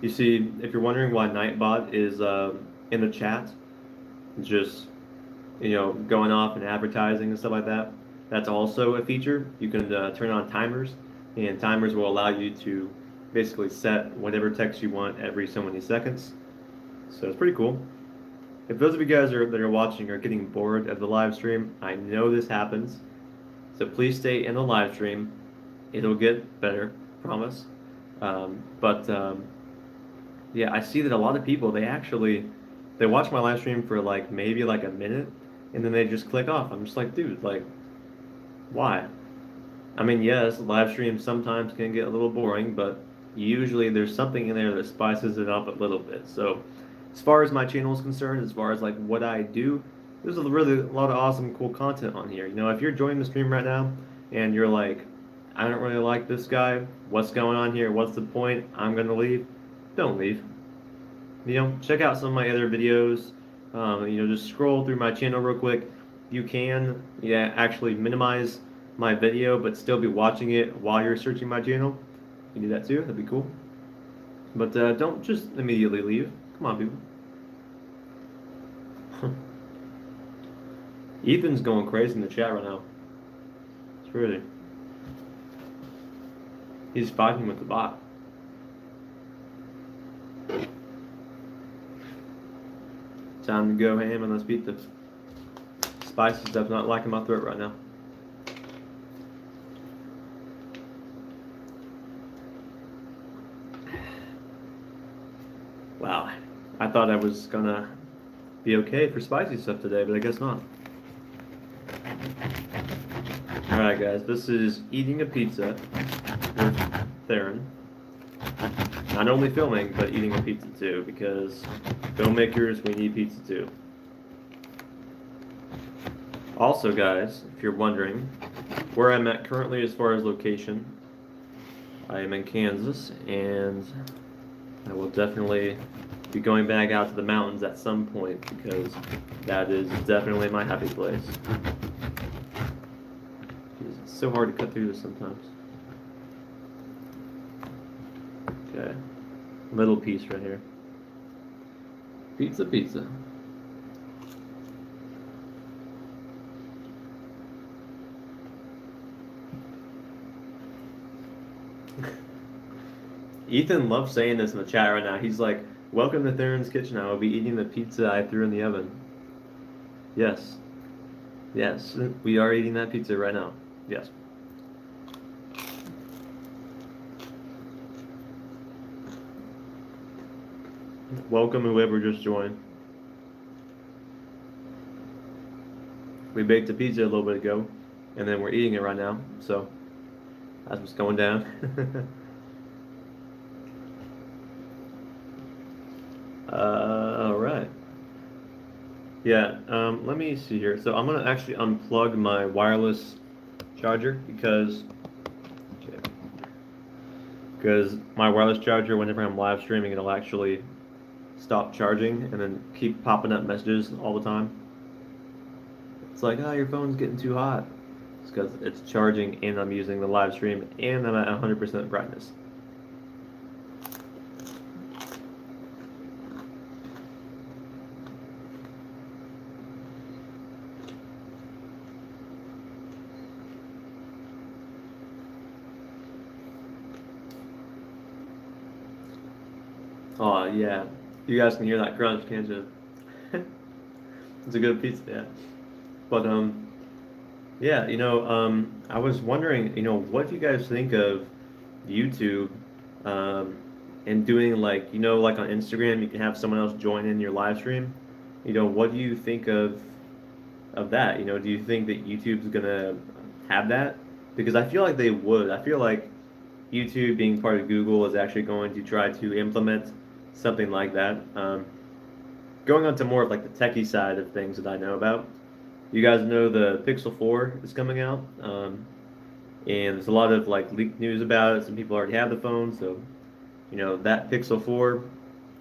You see, if you're wondering why Nightbot is in the chat, just going off and advertising and stuff like that, that's also a feature. You can turn on timers, and timers will allow you to basically set whatever text you want every so many seconds. So it's pretty cool. If those of you guys that are watching are getting bored of the live stream, I know this happens. So please stay in the live stream. It'll get better, promise. But yeah, I see that a lot of people they watch my live stream for like maybe like a minute, and then they just click off. I'm just like, dude, like, why? I mean, yes, live streams sometimes can get a little boring, but usually there's something in there that spices it up a little bit. So, as far as my channel is concerned, as far as like what I do, there's really a lot of awesome, cool content on here. If you're joining the stream right now and you're like, I don't really like this guy, what's going on here? What's the point? I'm gonna leave. Don't leave. Check out some of my other videos. Just scroll through my channel real quick. You can, yeah, actually minimize my video, but still be watching it while you're searching my channel. you do that too. That'd be cool. But don't just immediately leave. Come on, people. Ethan's going crazy in the chat right now. It's really. He's fighting with the bot. Time to go ham and let's beat the spicy stuff not liking my throat right now. Wow, I thought I was gonna be okay for spicy stuff today, but I guess not. Alright guys, this is eating a pizza with Theron. Not only filming, but eating a pizza too, because filmmakers, we need pizza too. Also guys, if you're wondering, where I'm at currently as far as location, I am in Kansas, and I will definitely be going back out to the mountains at some point, because that is definitely my happy place. It's so hard to cut through this sometimes. Okay, little piece right here. Pizza, pizza. Ethan loves saying this in the chat right now. He's like, welcome to Theron's Kitchen. I will be eating the pizza I threw in the oven. Yes. Yes, we are eating that pizza right now. Yes. Welcome whoever just joined. We baked a pizza a little bit ago, and then we're eating it right now, so that's what's going down. Alright. Yeah, let me see here. So I'm gonna actually unplug my wireless charger because my wireless charger, whenever I'm live streaming, it'll actually stop charging and then keep popping up messages all the time. It's like, oh, your phone's getting too hot. It's because it's charging and I'm using the live stream and I'm at 100% brightness. Oh yeah, you guys can hear that crunch, can't you? It's a good pizza, yeah. But yeah, I was wondering, what do you guys think of YouTube, and doing like, like on Instagram, you can have someone else join in your live stream. What do you think of that? Do you think that YouTube's gonna have that? Because I feel like they would. I feel like YouTube being part of Google is actually going to try to implement something like that. Going on to more of like the techie side of things that I know about. You guys know the Pixel 4 is coming out, and there's a lot of like leaked news about it. Some people already have the phone, so that Pixel 4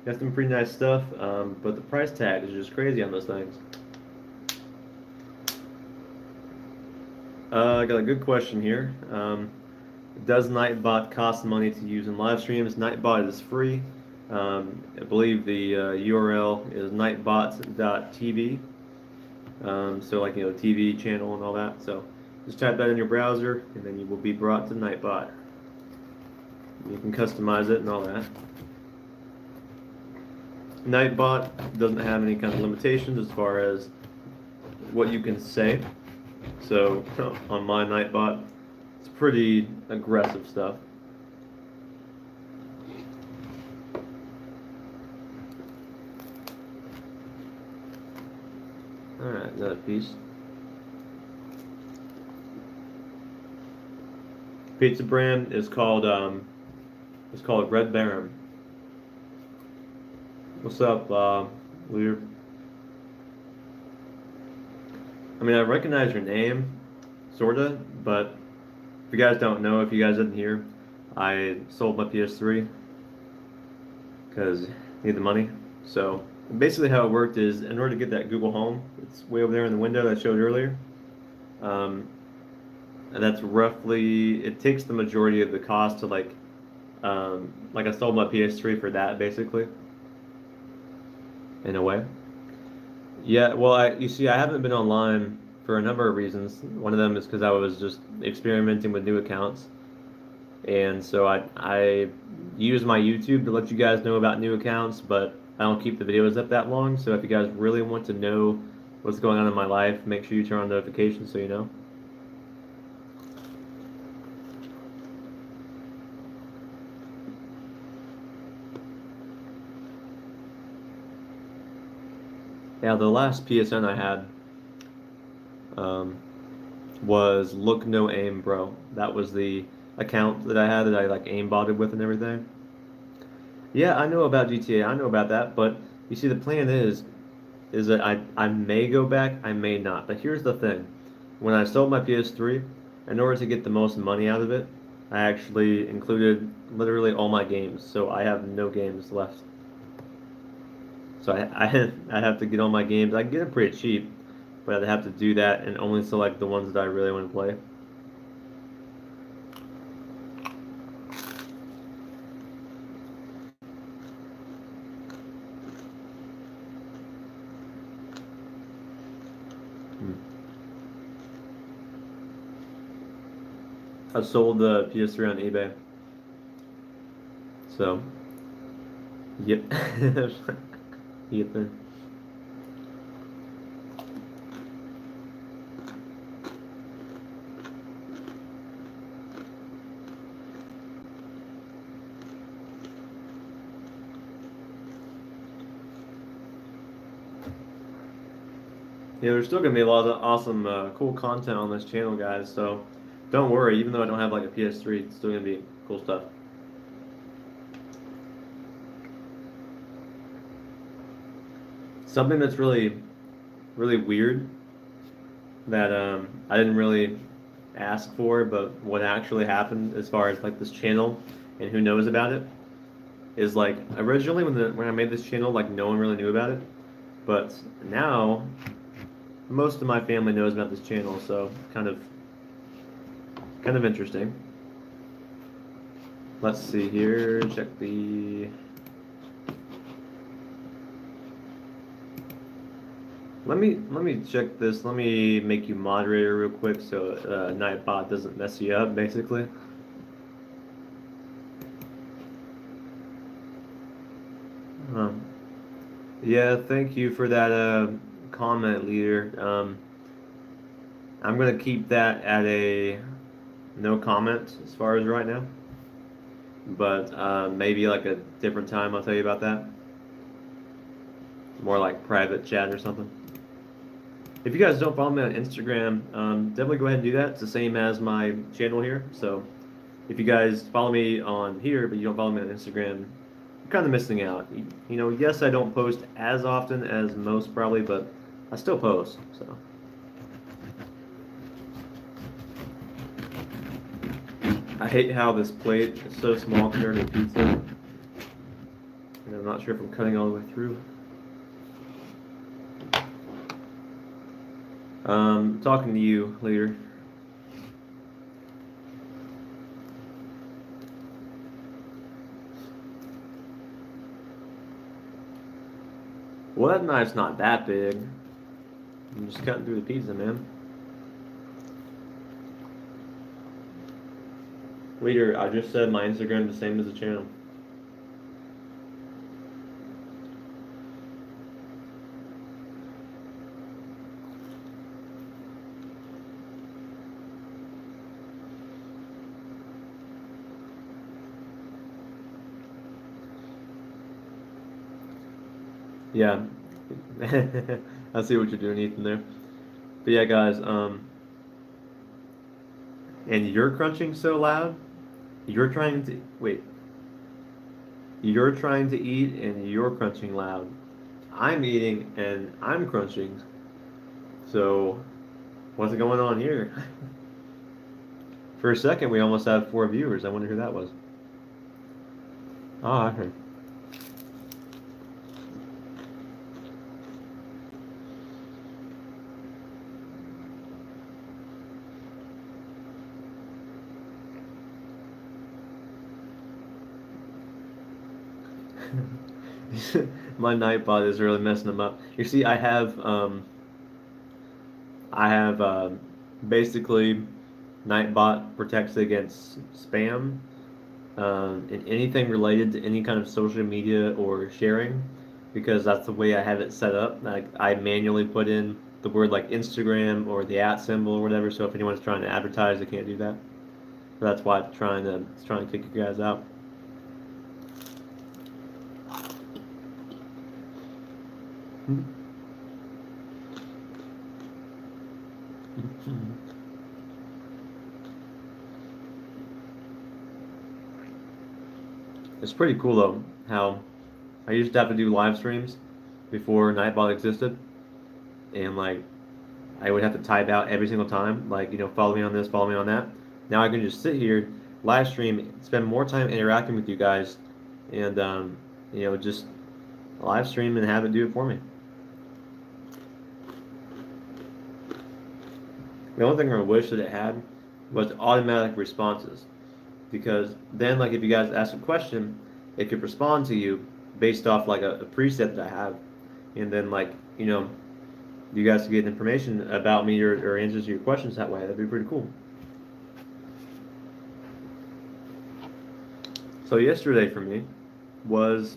got some pretty nice stuff, but the price tag is just crazy on those things. I got a good question here. Does Nightbot cost money to use in live streams? Nightbot is free. I believe the URL is nightbot.tv. So like, TV channel and all that. So just type that in your browser and then you will be brought to Nightbot. You can customize it and all that. Nightbot doesn't have any kind of limitations as far as what you can say. So on my Nightbot, it's pretty aggressive stuff. Alright, another piece. Pizza brand is called Red Baron. What's up, Lear? I mean, I recognize your name, sorta, but if you guys don't know, if you guys didn't hear, I sold my PS3 because I need the money. So basically how it worked is, in order to get that Google Home, it's way over there in the window that I showed earlier, and that's roughly, it takes the majority of the cost to like Like I sold my PS3 for that basically, in a way. Yeah, well, you see, I haven't been online for a number of reasons. One of them is because I was just experimenting with new accounts, and so I use my YouTube to let you guys know about new accounts, but I don't keep the videos up that long. So if you guys really want to know what's going on in my life, make sure you turn on notifications so you know. Yeah, the last PSN I had um, was Look No Aim Bro. That was the account that I had that I like aimbotted with and everything. Yeah, I know about GTA. I know about that, but you see, the plan is that I may go back, I may not. But here's the thing: when I sold my PS3, in order to get the most money out of it, I actually included literally all my games. So I have no games left. So I have to get all my games. I can get them pretty cheap, but I'd have to do that and only select the ones that I really want to play. Hmm. I sold the PS3 on eBay. So, yep. Yep. Yeah, there's still gonna be a lot of awesome, cool content on this channel, guys. So don't worry. Even though I don't have like a PS3, it's still gonna be cool stuff. Something that's really, really weird that I didn't really ask for, but what actually happened as far as like this channel and who knows about it is like originally when I made this channel, like no one really knew about it, but now most of my family knows about this channel, so kind of interesting. Let's see here. Check the. Let me check this. Let me make you moderator real quick so Nightbot doesn't mess you up, basically. Um, yeah, thank you for that comment, leader. I'm gonna keep that at a no comment as far as right now, but maybe like a different time I'll tell you about that. More like private chat or something. If you guys don't follow me on Instagram, definitely go ahead and do that. It's the same as my channel here. So if you guys follow me on here, but you don't follow me on Instagram, you're kind of missing out. You know, yes, I don't post as often as most probably, but I still post. So I hate how this plate is so small compared to pizza, and I'm not sure if I'm cutting all the way through. Talking to you later. Well, that knife's not that big. I'm just cutting through the pizza, man. Leader, I just said my Instagram the same as the channel. Yeah. I see what you're doing, Ethan, there. But yeah, guys, and you're crunching so loud? You're trying to, wait, you're trying to eat and you're crunching loud. I'm eating and I'm crunching. So, what's going on here? For a second, we almost have 4 viewers. I wonder who that was. Oh, okay. My Nightbot is really messing them up. You see, I have basically Nightbot protects against spam and anything related to any kind of social media or sharing, because that's the way I have it set up. Like I manually put in the word like Instagram or the @ symbol or whatever. So if anyone's trying to advertise, they can't do that. So that's why it's trying to kick you guys out. It's pretty cool though how I used to have to do live streams before Nightbot existed, and like I would have to type out every single time, like follow me on this, follow me on that. Now I can just sit here, live stream, spend more time interacting with you guys, and just live stream and have it do it for me. The only thing I wish that it had was automatic responses, because then like if you guys ask a question, it could respond to you based off like a preset that I have, and then like you guys could get information about me or answers to your questions that way. That'd be pretty cool. So yesterday for me was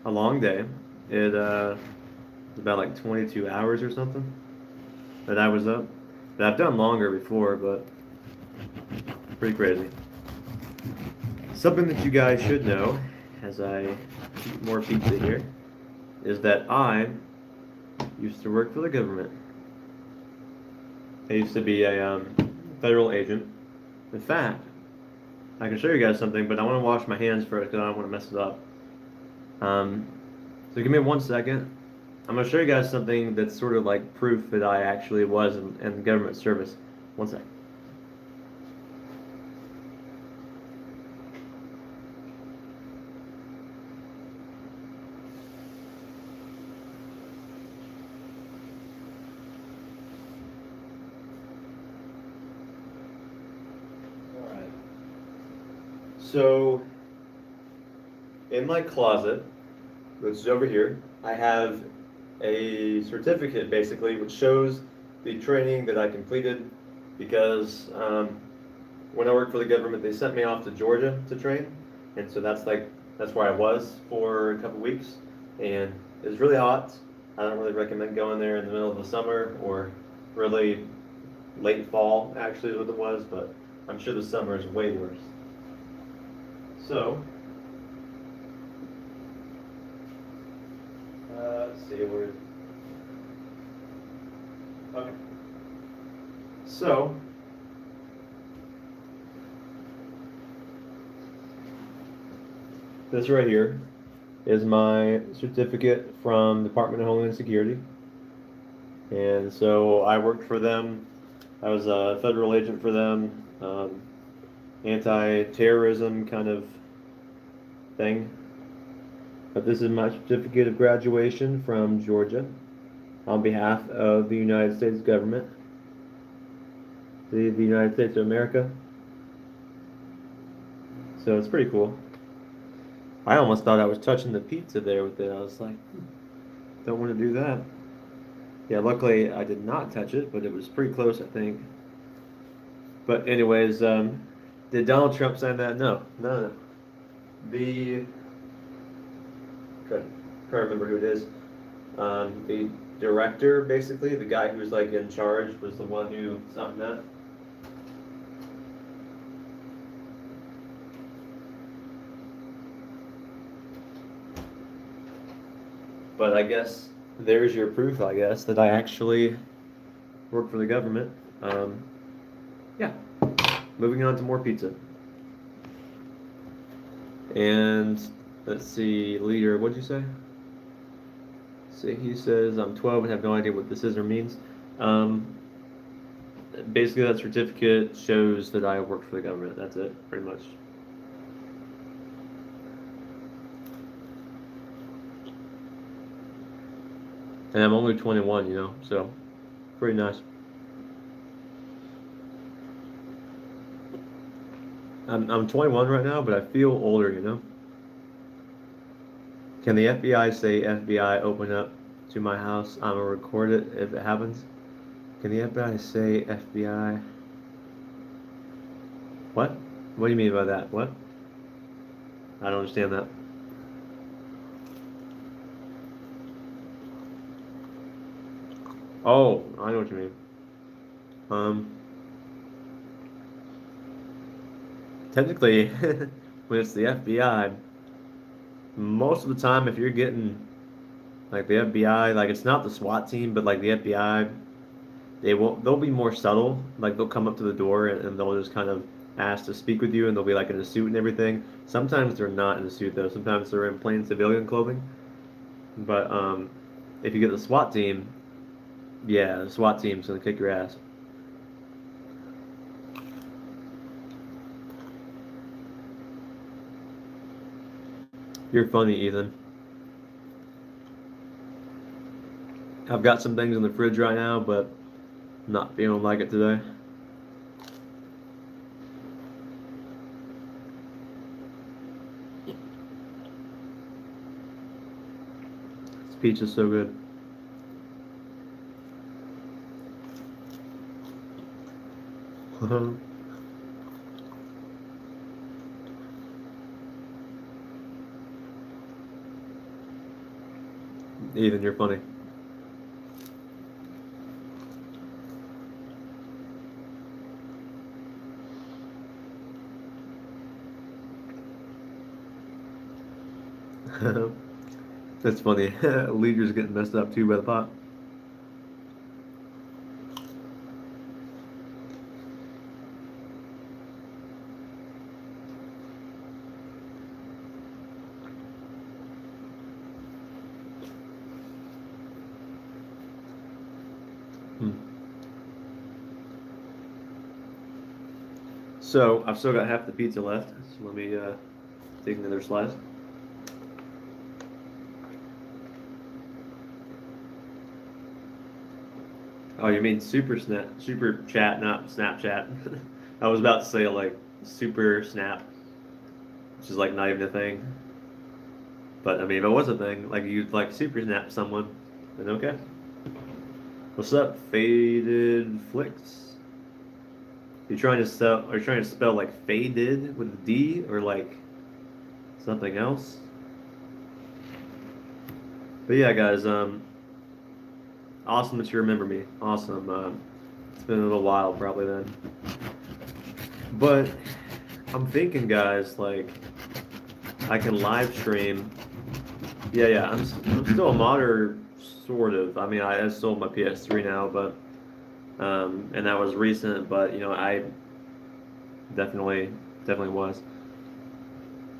a long day. It was about like 22 hours or something that I was up. But I've done longer before, but pretty crazy. Something that you guys should know, as I eat more pizza here, is that I used to work for the government. I used to be a federal agent. In fact, I can show you guys something, but I want to wash my hands first because I don't want to mess it up. So give me 1 second. I'm going to show you guys something that's sort of like proof that I actually was in government service. 1 sec. Alright. So, in my closet, which is over here, I have a certificate basically which shows the training that I completed, because when I worked for the government they sent me off to Georgia to train, and so that's where I was for a couple weeks, and it was really hot. I don't really recommend going there in the middle of the summer or really late fall actually is what it was, but I'm sure the summer is way worse. So let's see where. Okay. So this right here is my certificate from Department of Homeland Security, and so I worked for them. I was a federal agent for them, anti-terrorism kind of thing. But this is my certificate of graduation from Georgia on behalf of the United States government, the United States of America. So it's pretty cool. I almost thought I was touching the pizza there with it. I was like, don't want to do that. Yeah, luckily I did not touch it, but it was pretty close, I think. But anyways, did Donald Trump sign that? No, no. The can't remember who it is. The director, basically, the guy who was like in charge, was the one who signed that. But I guess there's your proof, I guess, that I actually work for the government. Yeah. Moving on to more pizza. And let's see, leader, what'd you say? See, he says I'm 12 and have no idea what the scissor means. Basically, that certificate shows that I work for the government. That's it, pretty much. And I'm only 21, so pretty nice. I'm 21 right now, but I feel older, Can the FBI say FBI open up to my house? I'm gonna record it if it happens. Can the FBI say FBI? What? What do you mean by that? What? I don't understand that. Oh, I know what you mean. Technically, when it's the FBI, most of the time, if you're getting like the FBI, like it's not the SWAT team, but like the FBI, they'll be more subtle. Like they'll come up to the door and they'll just kind of ask to speak with you, and they'll be like in a suit and everything. Sometimes they're not in a suit though. Sometimes they're in plain civilian clothing. But if you get the SWAT team, yeah, the SWAT team's gonna kick your ass. You're funny, Ethan. I've got some things in the fridge right now, but I'm not feeling like it today. This pizza's so good. Ethan, you're funny. That's funny. Leader's getting messed up too by the pot. Hmm. So I've still got half the pizza left. So let me take another slice. Oh, you mean super chat, not Snapchat. I was about to say like super snap, which is like not even a thing. But I mean, if it was a thing, like you'd like super snap someone, then okay. What's up, faded flicks? You trying to spell? Are you trying to spell like faded with a D or like something else? But yeah, guys, awesome that you remember me. Awesome. It's been a little while probably then. But I'm thinking, guys, like I can live stream. Yeah, yeah. I'm still a modder, sort of. I mean, I sold my PS3 now, but and that was recent. But you know, I definitely was.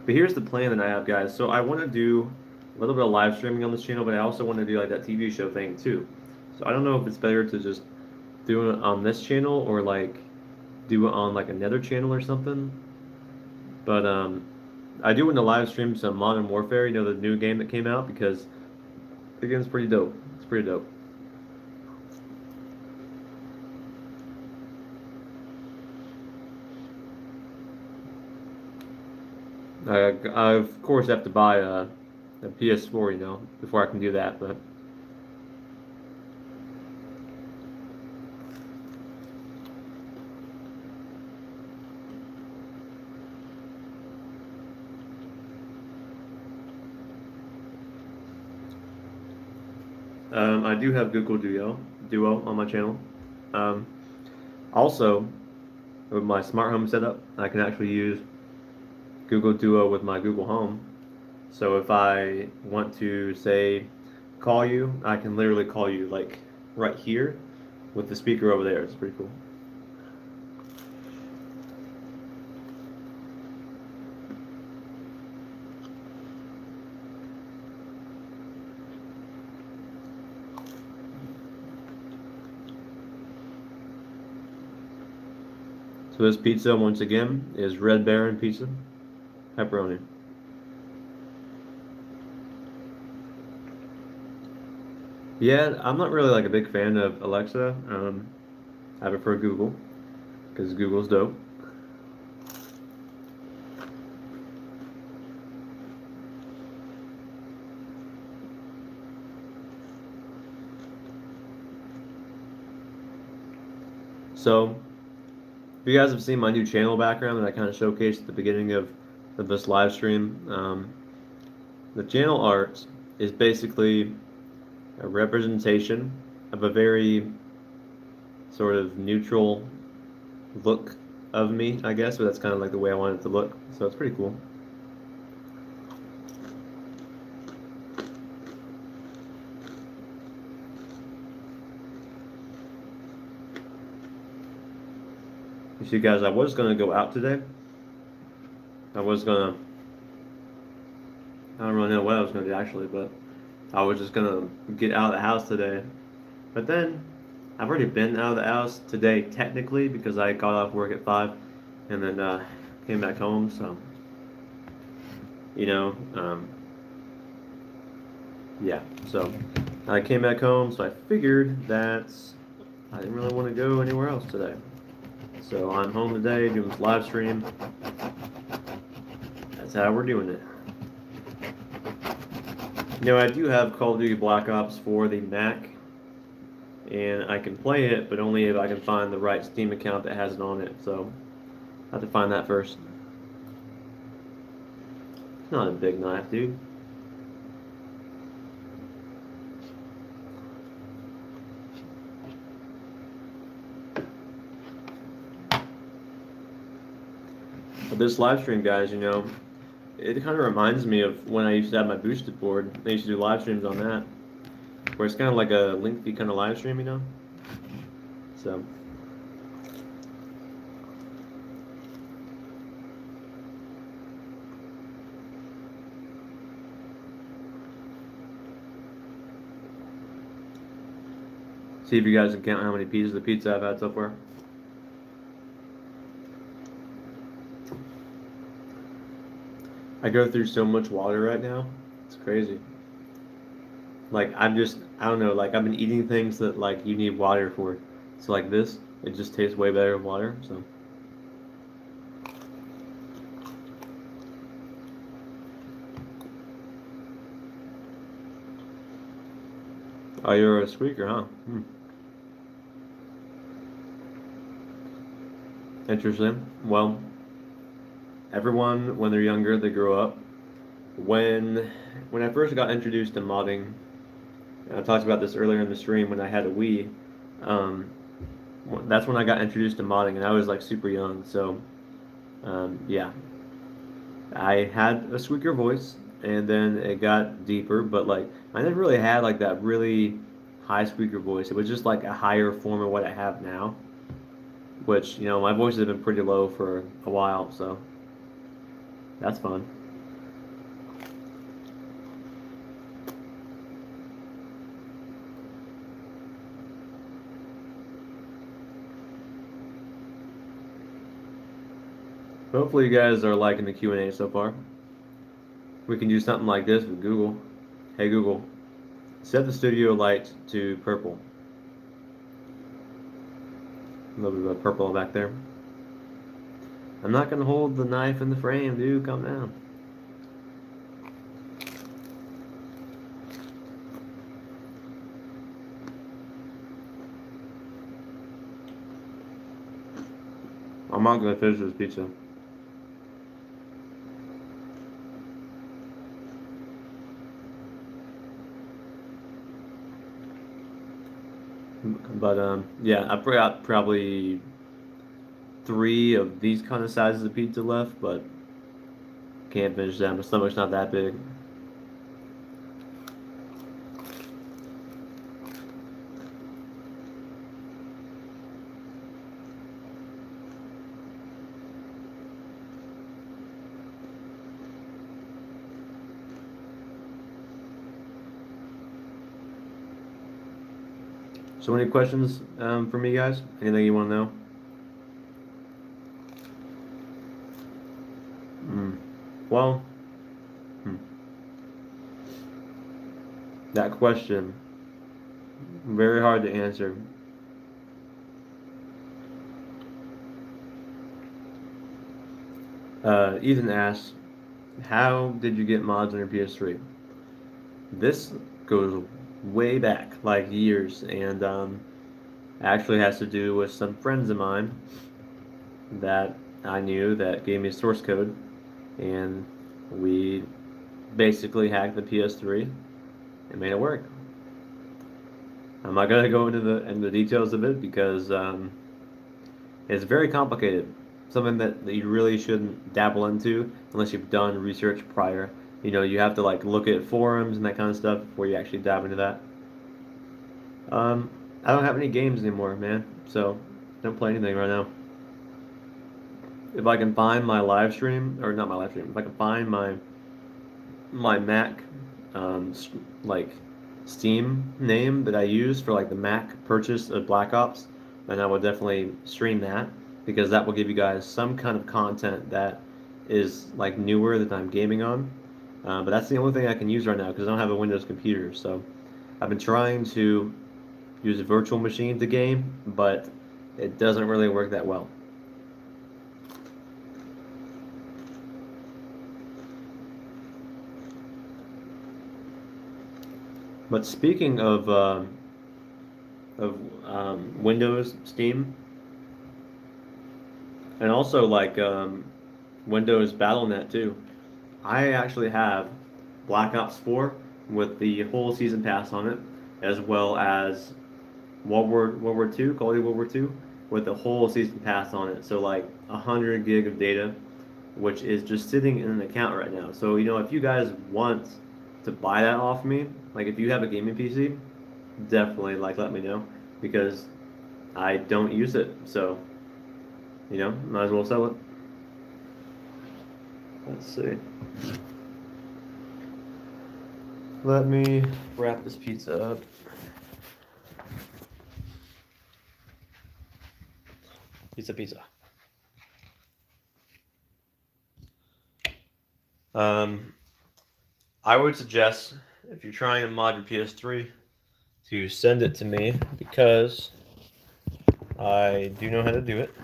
But here's the plan that I have, guys. So I want to do a little bit of live streaming on this channel, but I also want to do like that TV show thing too. So I don't know if it's better to just do it on this channel or like do it on like another channel or something. But I do want to live stream some Modern Warfare, you know, the new game that came out because the game's pretty dope. It's pretty dope. I of course have to buy a PS4, you know, before I can do that. But I do have Google Duo on my channel. Um, Also, with my smart home setup, I can actually use Google Duo with my Google Home. So if I want to say call you, I can literally call you like right here with the speaker over there. It's pretty cool. So this pizza, once again, is Red Baron pizza, pepperoni. Yeah, I'm not really like a big fan of Alexa. I prefer Google because Google's dope. So, if you guys have seen my new channel background that I kind of showcased at the beginning of this live stream, the channel art is basically a representation of a very sort of neutral look of me, I guess, but that's kind of like the way I want it to look. So it's pretty cool. You see, guys, I was gonna go out today. I was gonna, I don't really know what I was gonna do actually, but I was just gonna get out of the house today. But then I've already been out of the house today technically because I got off work at 5 and then came back home. So, you know, yeah. So I came back home, so I figured that I didn't really want to go anywhere else today. So I'm home today doing this live stream. That's how we're doing it. You know, I do have Call of Duty Black Ops for the Mac, and I can play it, but only if I can find the right Steam account that has it on it. So I have to find that first. It's not a big knife, dude. But this live stream, guys, you know, it kind of reminds me of when I used to have my boosted board. I used to do live streams on that, where it's kind of like a lengthy kind of live stream, you know? So. See if you guys can count how many pieces of pizza I've had so far. I go through so much water right now. It's crazy. Like, I don't know, like, I've been eating things that, like, you need water for. So, like this, it just tastes way better with water, so. Oh, you're a squeaker, huh? Interesting. Well, everyone, when they're younger, they grow up. When I first got introduced to modding, I talked about this earlier in the stream when I had a Wii. Um, that's when I got introduced to modding, and I was like super young. So, yeah, I had a squeaker voice, and then it got deeper. But like, I never really had like that really high squeaker voice. It was just like a higher form of what I have now. Which, you know, my voice has been pretty low for a while, so that's fun. Hopefully you guys are liking the Q&A so far. We can do something like this with Google. Hey Google, set the studio light to purple. A little bit of purple back there. I'm not gonna hold the knife in the frame, dude. Calm down. I'm not gonna finish this pizza. But yeah, I got probably 3 of these kind of sizes of pizza left, but can't finish them. My stomach's not that big. So any questions for me, guys? Anything you want to know? Well, that question, very hard to answer. Ethan asks, how did you get mods on your PS3? This goes way back, like years, and actually has to do with some friends of mine that I knew that gave me source code, and we basically hacked the PS3 and made it work. I'm not gonna go into the details of it because it's very complicated. Something that you really shouldn't dabble into unless you've done research prior. You know, you have to like look at forums and that kind of stuff before you actually dive into that. Um, I don't have any games anymore, man. So don't play anything right now. If I can find my live stream, or not my live stream, if I can find my Mac, like Steam name that I use for like the Mac purchase of Black Ops, then I will definitely stream that because that will give you guys some kind of content that is like newer that I'm gaming on. But that's the only thing I can use right now because I don't have a Windows computer. So I've been trying to use a virtual machine to game, but it doesn't really work that well. But speaking of Windows, Steam, and also like Windows BattleNet too, I actually have Black Ops 4 with the whole season pass on it, as well as World War II, Call of Duty World War II, with the whole season pass on it. So like 100 gig of data, which is just sitting in an account right now. So you know, if you guys want to buy that off me, like if you have a gaming PC, definitely like let me know because I don't use it. So you know, might as well sell it. Let's see. Let me wrap this pizza up. Pizza. Um, I would suggest if you're trying to mod your PS3 to send it to me because I do know how to do it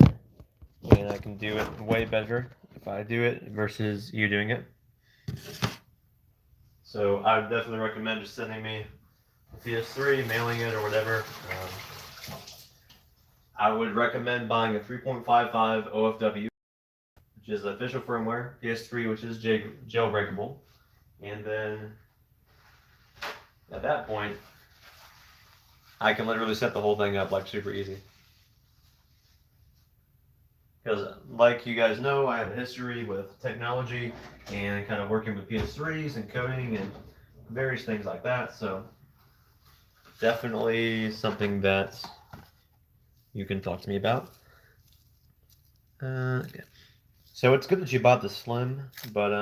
and I can do it way better if I do it versus you doing it. So I would definitely recommend just sending me a PS3, mailing it or whatever. I would recommend buying a 3.55 OFW, which is official firmware, PS3, which is jailbreakable, and then at that point, I can literally set the whole thing up like super easy. Because like you guys know, I have a history with technology and kind of working with PS3s and coding and various things like that, so definitely something that you can talk to me about. Okay. So it's good that you bought the Slim, but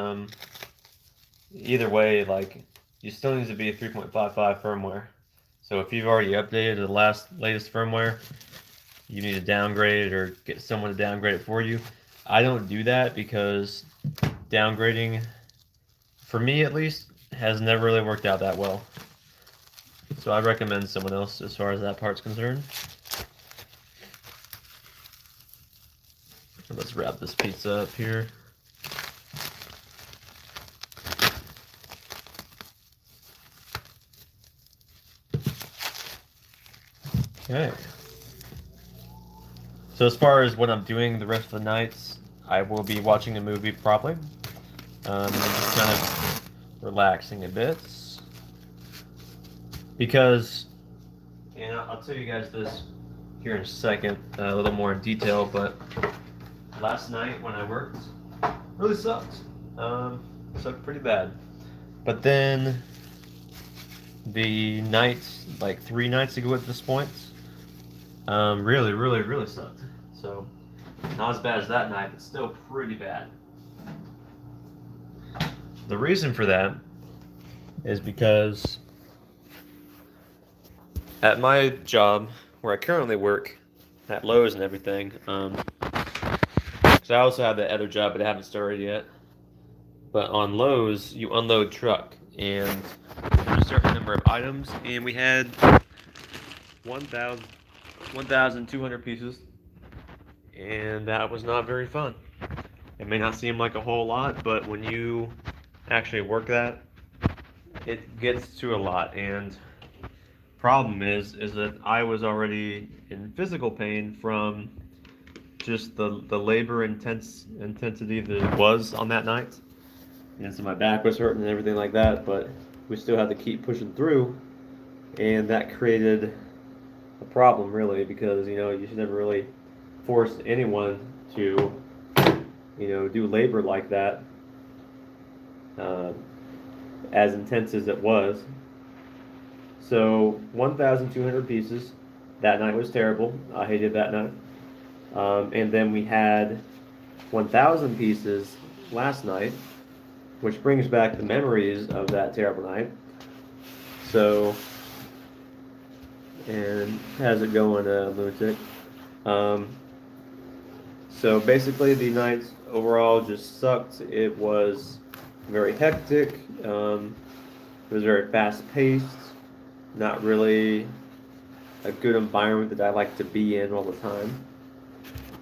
either way, like you still need to be 3.55 firmware. So if you've already updated to the latest firmware, you need to downgrade or get someone to downgrade it for you. I don't do that because downgrading, for me at least, has never really worked out that well. So I recommend someone else as far as that part's concerned. Let's wrap this pizza up here. Okay. So as far as what I'm doing the rest of the nights, I will be watching a movie probably. And just kind of relaxing a bit. Because, and I'll tell you guys this here in a second, a little more in detail, but last night when I worked, really sucked. Sucked pretty bad. But then the nights, like 3 nights ago at this point, really sucked. So not as bad as that night, but still pretty bad. The reason for that is because at my job, where I currently work, at Lowe's and everything, because I also have that other job, but I haven't started yet. But on Lowe's, you unload truck, and there's a certain number of items, and we had 1,200 pieces, and that was not very fun. It may not seem like a whole lot, but when you actually work that, it gets to a lot, and problem is that I was already in physical pain from just the labor intensity that it was on that night. And so my back was hurting and everything like that, but we still had to keep pushing through, and that created a problem really because you should never really force anyone to do labor like that, uh, as intense as it was. So 1,200 pieces. That night was terrible. I hated that night. And then we had 1,000 pieces last night, which brings back the memories of that terrible night. So, and how's it going, Lunatic? Um, so basically, the nights overall just sucked. It was very hectic. It was very fast paced. Not really a good environment that I like to be in all the time.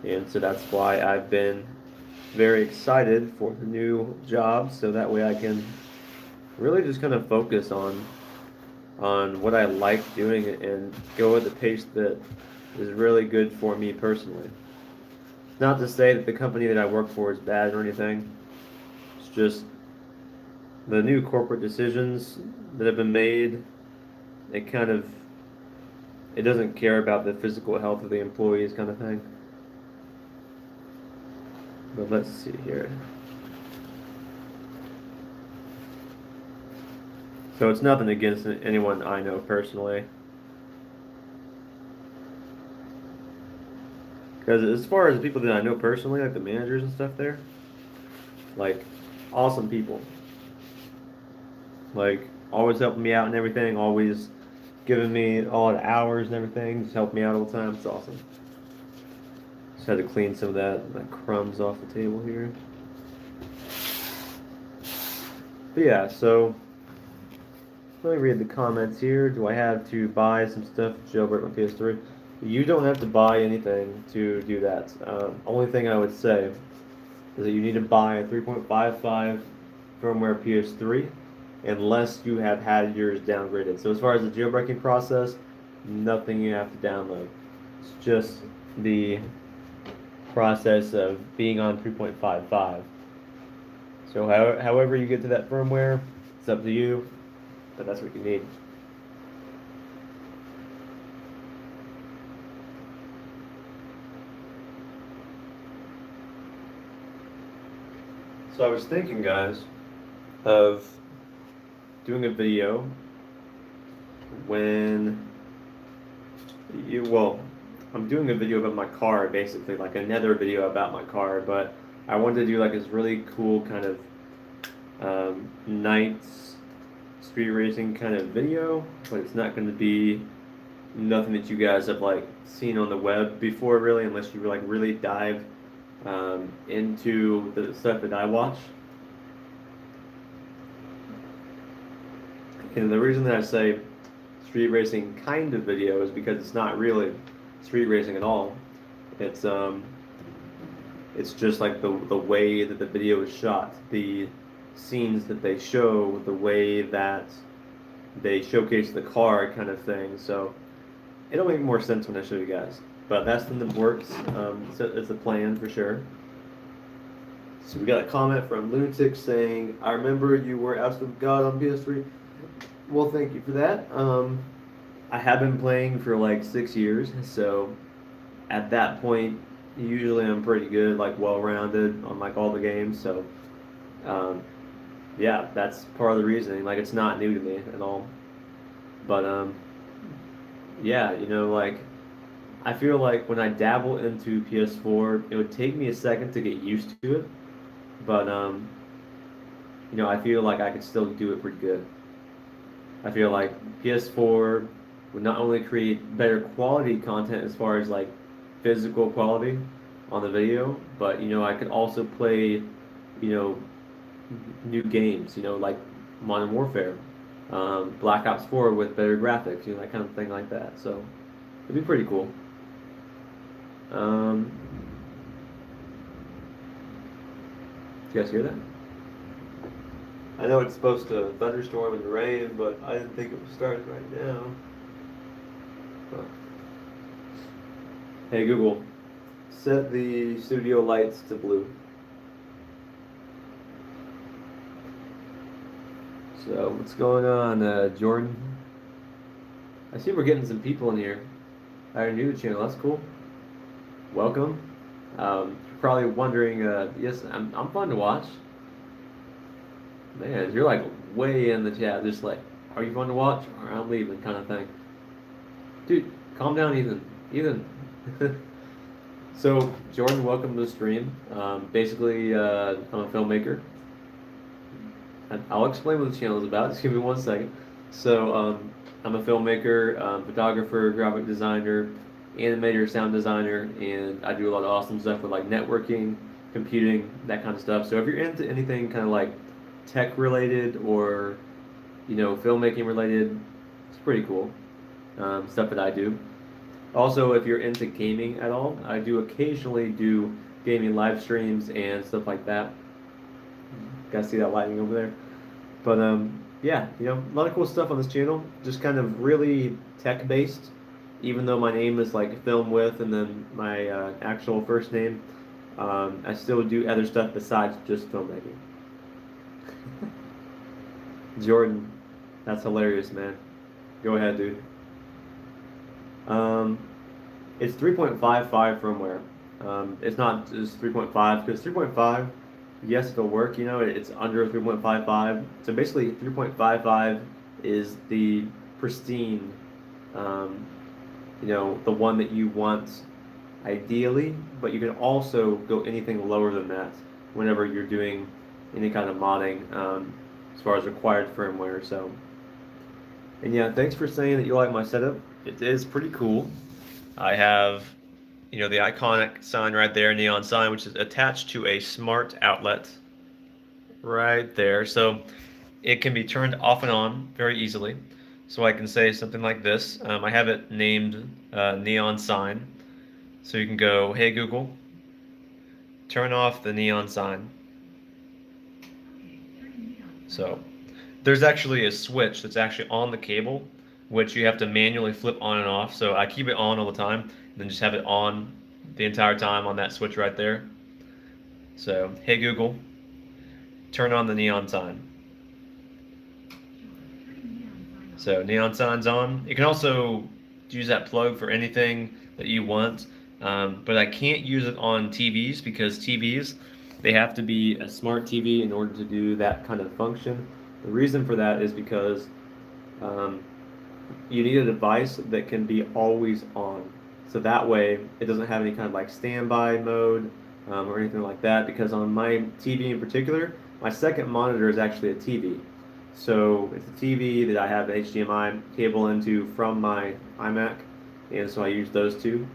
And so that's why I've been very excited for the new job, so that way I can really just kind of focus on what I like doing and go at the pace that is really good for me personally. Not to say that the company that I work for is bad or anything. It's just the new corporate decisions that have been made. It doesn't care about the physical health of the employees, kind of thing. But let's see here. So it's nothing against anyone I know personally. Because as far as the people that I know personally, like the managers and stuff there, like, awesome people. Like, always helping me out and everything, always giving me all the hours and everything, just helping me out all the time. It's awesome. Just had to clean some of that crumbs off the table here. But yeah, so let me read the comments here. Do I have to buy some stuff to jailbreak my PS3? You don't have to buy anything to do that. Only thing I would say is that you need to buy a 3.55 firmware PS3 unless you have had yours downgraded. So as far as the jailbreaking process, nothing you have to download. It's just the process of being on 3.55. So however you get to that firmware, it's up to you, but that's what you need. So I was thinking, guys, of doing a video I'm doing a video about my car, basically, like another video about my car, but I wanted to do like this really cool kind of night street racing kind of video, but it's not going to be nothing that you guys have like seen on the web before, really, unless you like really dive into the stuff that I watch. And the reason that I say street racing kind of video is because it's not really street racing at all. It's just like the way that the video is shot, the scenes that they show, the way that they showcase the car, kind of thing. So it'll make more sense when I show you guys. But that's in the works. It's a plan for sure. So we got a comment from Lunatic saying, "I remember you were Out of God on PS3." Well, thank you for that. I have been playing for like 6 years, so at that point, usually I'm pretty good, like well-rounded on like all the games. So, yeah, that's part of the reasoning. Like, it's not new to me at all. But yeah, like I feel like when I dabble into PS4, it would take me a second to get used to it. But I feel like I could still do it pretty good. I feel like PS4 would not only create better quality content as far as like physical quality on the video, but I could also play, new games, like Modern Warfare, Black Ops 4 with better graphics, that kind of thing like that. So it'd be pretty cool. Did you guys hear that? I know it's supposed to thunderstorm and rain, but I didn't think it was starting right now. But, hey Google, set the studio lights to blue. So what's going on, Jordan? I see we're getting some people in here. I are new to the channel. That's cool. Welcome. You're probably wondering. Yes, I'm fun to watch. Man, you're like way in the chat, just like, are you fun to watch or I'm leaving kind of thing. Dude, calm down, Ethan. Ethan. So, Jordan, welcome to the stream. Basically, I'm a filmmaker. I'll explain what the channel is about. Just give me 1 second. So, I'm a filmmaker, photographer, graphic designer, animator, sound designer, and I do a lot of awesome stuff with like networking, computing, that kind of stuff. So, if you're into anything kind of like tech related or filmmaking related, it's pretty cool stuff that I do. Also, if you're into gaming at all, I do occasionally do gaming live streams and stuff like that. Guys, see that lighting over there? But yeah, a lot of cool stuff on this channel. Just kind of really tech based. Even though my name is like Film With and then my actual first name, I still do other stuff besides just filmmaking. Jordan, that's hilarious, man. Go ahead, dude. It's 3.55 firmware. It's not just 3.5 because 3.5, yes, it'll work. It's under 3.55. So basically, 3.55 is the pristine, the one that you want ideally, but you can also go anything lower than that whenever you're doing any kind of modding as far as required firmware. So, and yeah, thanks for saying that you like my setup. It is pretty cool. I have, the iconic sign right there, neon sign, which is attached to a smart outlet right there. So it can be turned off and on very easily. So I can say something like this. I have it named neon sign. So you can go, hey Google, turn off the neon sign. So there's actually a switch that's actually on the cable, which you have to manually flip on and off. So I keep it on all the time, and then just have it on the entire time on that switch right there. So, hey Google, turn on the neon sign. So neon sign's on. You can also use that plug for anything that you want, but I can't use it on TVs because TVs, they have to be a smart TV in order to do that kind of function. The reason for that is because you need a device that can be always on. So that way it doesn't have any kind of like standby mode or anything like that, because on my TV in particular, my second monitor is actually a TV. So it's a TV that I have an HDMI cable into from my iMac, and so I use those two.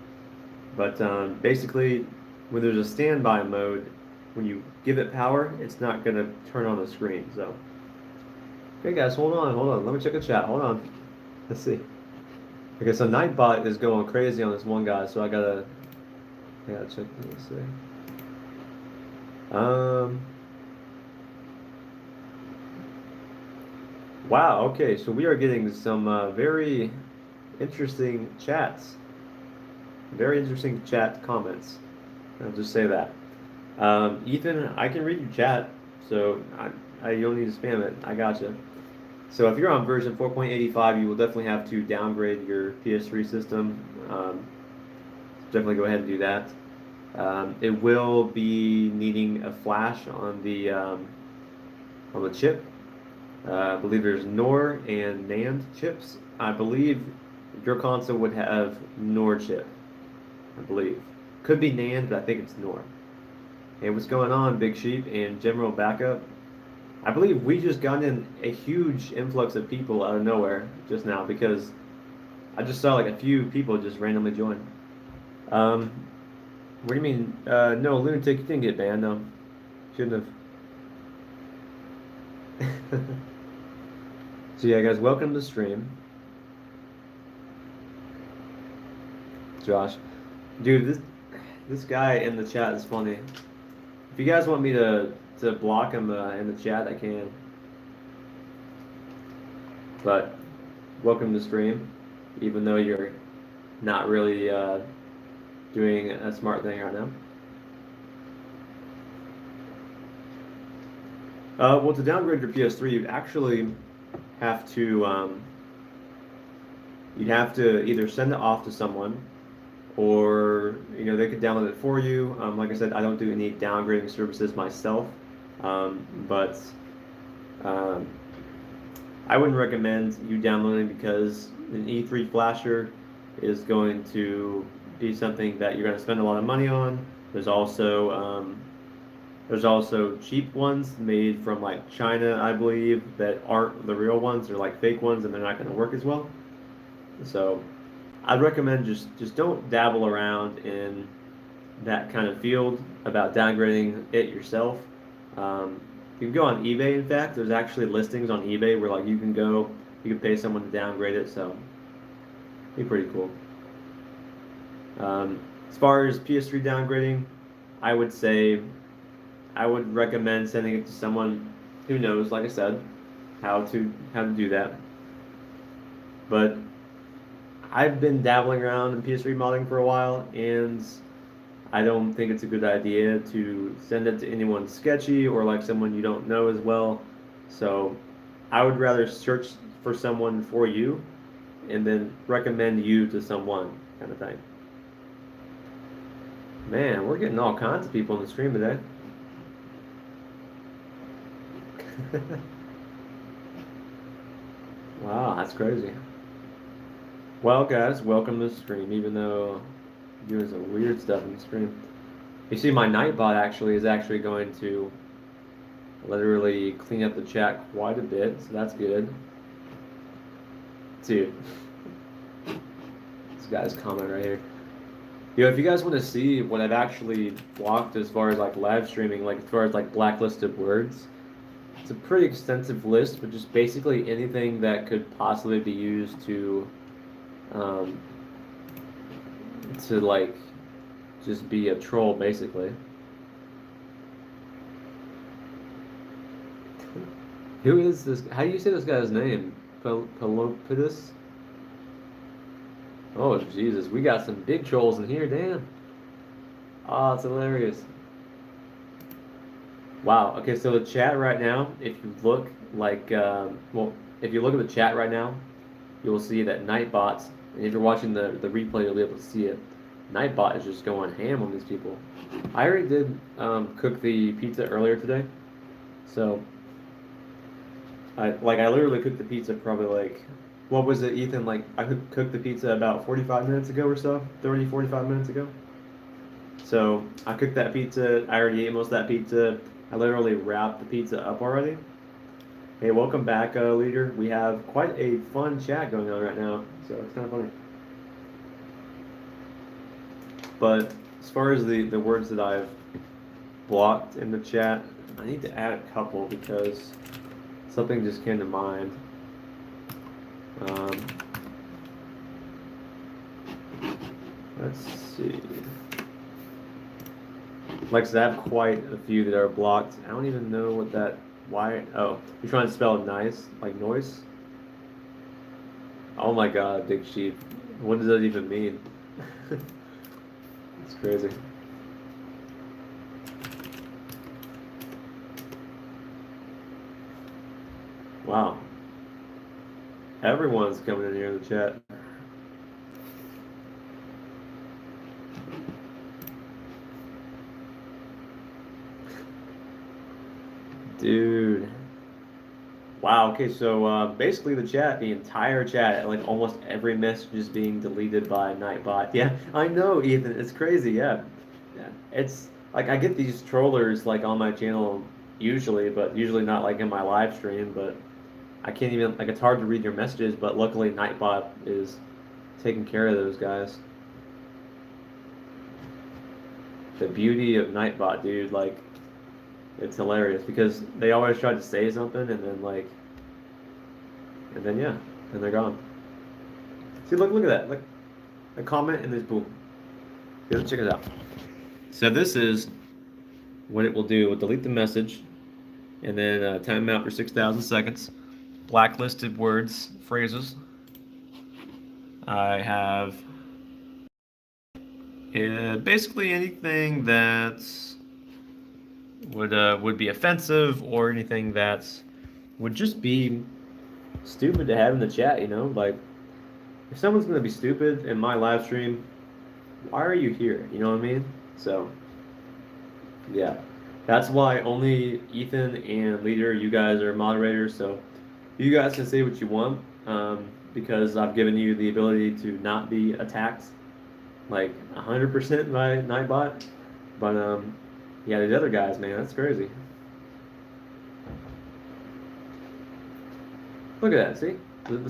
But basically, when there's a standby mode, when you give it power, it's not going to turn on the screen. So, okay guys, hold on. Let me check the chat. Hold on. Let's see. Okay, so Nightbot is going crazy on this one guy, so I gotta check. Let's see. Wow. Okay, so we are getting some very interesting chats. Very interesting chat comments. I'll just say that. Ethan, I can read your chat, so you don't need to spam it. I gotcha. So if you're on version 4.85, you will definitely have to downgrade your PS3 system. Definitely go ahead and do that. It will be needing a flash on the chip. I believe there's NOR and NAND chips. I believe your console would have NOR chip. I believe. Could be NAND, but I think it's NOR. Hey, what's going on, Big Sheep and General Backup? I believe we just got in a huge influx of people out of nowhere just now because I just saw like a few people just randomly join. What do you mean? No, Lunatic, you didn't get banned, no. Shouldn't have. So yeah, guys, welcome to the stream. Josh. Dude, this guy in the chat is funny. If you guys want me to block him in the chat, I can. But welcome to the stream, even though you're not really doing a smart thing right now. Well, to downgrade your PS3, you'd actually have to you'd have to either send it off to someone, or they could download it for you. Like I said, I don't do any downgrading services myself, but um, I wouldn't recommend you downloading because an E3 flasher is going to be something that you're going to spend a lot of money on. There's also cheap ones made from like China, I believe, that aren't the real ones. They're like fake ones, and they're not going to work as well. So I'd recommend just don't dabble around in that kind of field about downgrading it yourself. You can go on eBay. In fact, there's actually listings on eBay where like you can pay someone to downgrade it. So it'd be pretty cool. As far as PS3 downgrading, I would say I would recommend sending it to someone who knows, like I said, how to do that. But I've been dabbling around in PS3 modding for a while, and I don't think it's a good idea to send it to anyone sketchy or like someone you don't know as well. So I would rather search for someone for you and then recommend you to someone, kind of thing. Man, we're getting all kinds of people in the stream today. Wow, that's crazy. Well, guys, welcome to the stream, even though you're doing some weird stuff in the stream. You see, my Nightbot actually is going to literally clean up the chat quite a bit, so that's good. Dude, this guy's comment right here. If you guys want to see what I've actually blocked as far as like live streaming, like as far as like blacklisted words, it's a pretty extensive list, but just basically anything that could possibly be used to like just be a troll, basically. Who is this? How do you say this guy's name? Pelopidus? Oh, Jesus. We got some big trolls in here, damn. Oh, it's hilarious. Wow. Okay, so the chat right now, if you look like, if you look at the chat right now, you'll see that Nightbot, and if you're watching the replay, you'll be able to see it. Nightbot is just going ham on these people. I already did cook the pizza earlier today, so I literally cooked the pizza probably like, what was it, Ethan? Like I cooked the pizza about 45 minutes ago or so, 30, 45 minutes ago. So I cooked that pizza. I already ate most of that pizza. I literally wrapped the pizza up already. Hey, welcome back, leader. We have quite a fun chat going on right now, so it's kind of funny. But as far as the words that I've blocked in the chat, I need to add a couple because something just came to mind. Let's see. Like I said, I have quite a few that are blocked. I don't even know what that. Why? Oh, you're trying to spell nice, like noise? Oh my God, big sheep. What does that even mean? It's crazy. Wow. Everyone's coming in here in the chat. Dude. Wow, okay, so basically the entire chat, like almost every message is being deleted by Nightbot. Yeah, I know, Ethan, it's crazy, yeah. Yeah. It's like I get these trollers like on my channel usually, but usually not like in my live stream, but I can't even, like it's hard to read your messages, but luckily Nightbot is taking care of those guys. The beauty of Nightbot, dude, like it's hilarious because they always try to say something and then yeah, and they're gone. See, look at that. Like a comment and then boom. Let's check it out. So this is what it will do. It will delete the message and then time out for 6,000 seconds. Blacklisted words, phrases. I have Basically anything that would be offensive or anything that would just be stupid to have in the chat, you know? Like, if someone's gonna be stupid in my live stream, why are you here? You know what I mean? So, yeah. That's why only Ethan and Leader, you guys are moderators, so you guys can say what you want, because I've given you the ability to not be attacked like 100% by Nightbot. But, yeah, these other guys, man, that's crazy. Look at that, see? The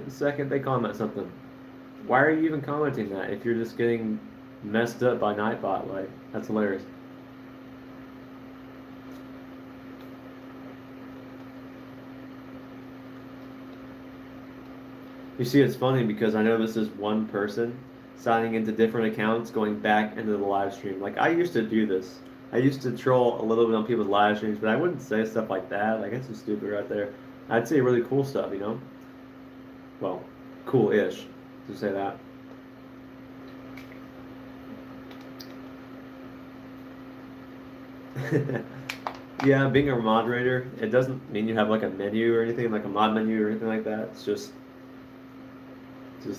second they comment something. Why are you even commenting that if you're just getting messed up by Nightbot? Like, that's hilarious. You see, it's funny because I know this is one person signing into different accounts, going back into the live stream. Like, I used to do this. I used to troll a little bit on people's live streams, but I wouldn't say stuff like that. Like, that's just stupid right there. I'd say really cool stuff, you know? Well, cool-ish, to say that. Yeah, being a moderator, it doesn't mean you have like a menu or anything, like a mod menu or anything like that. It's just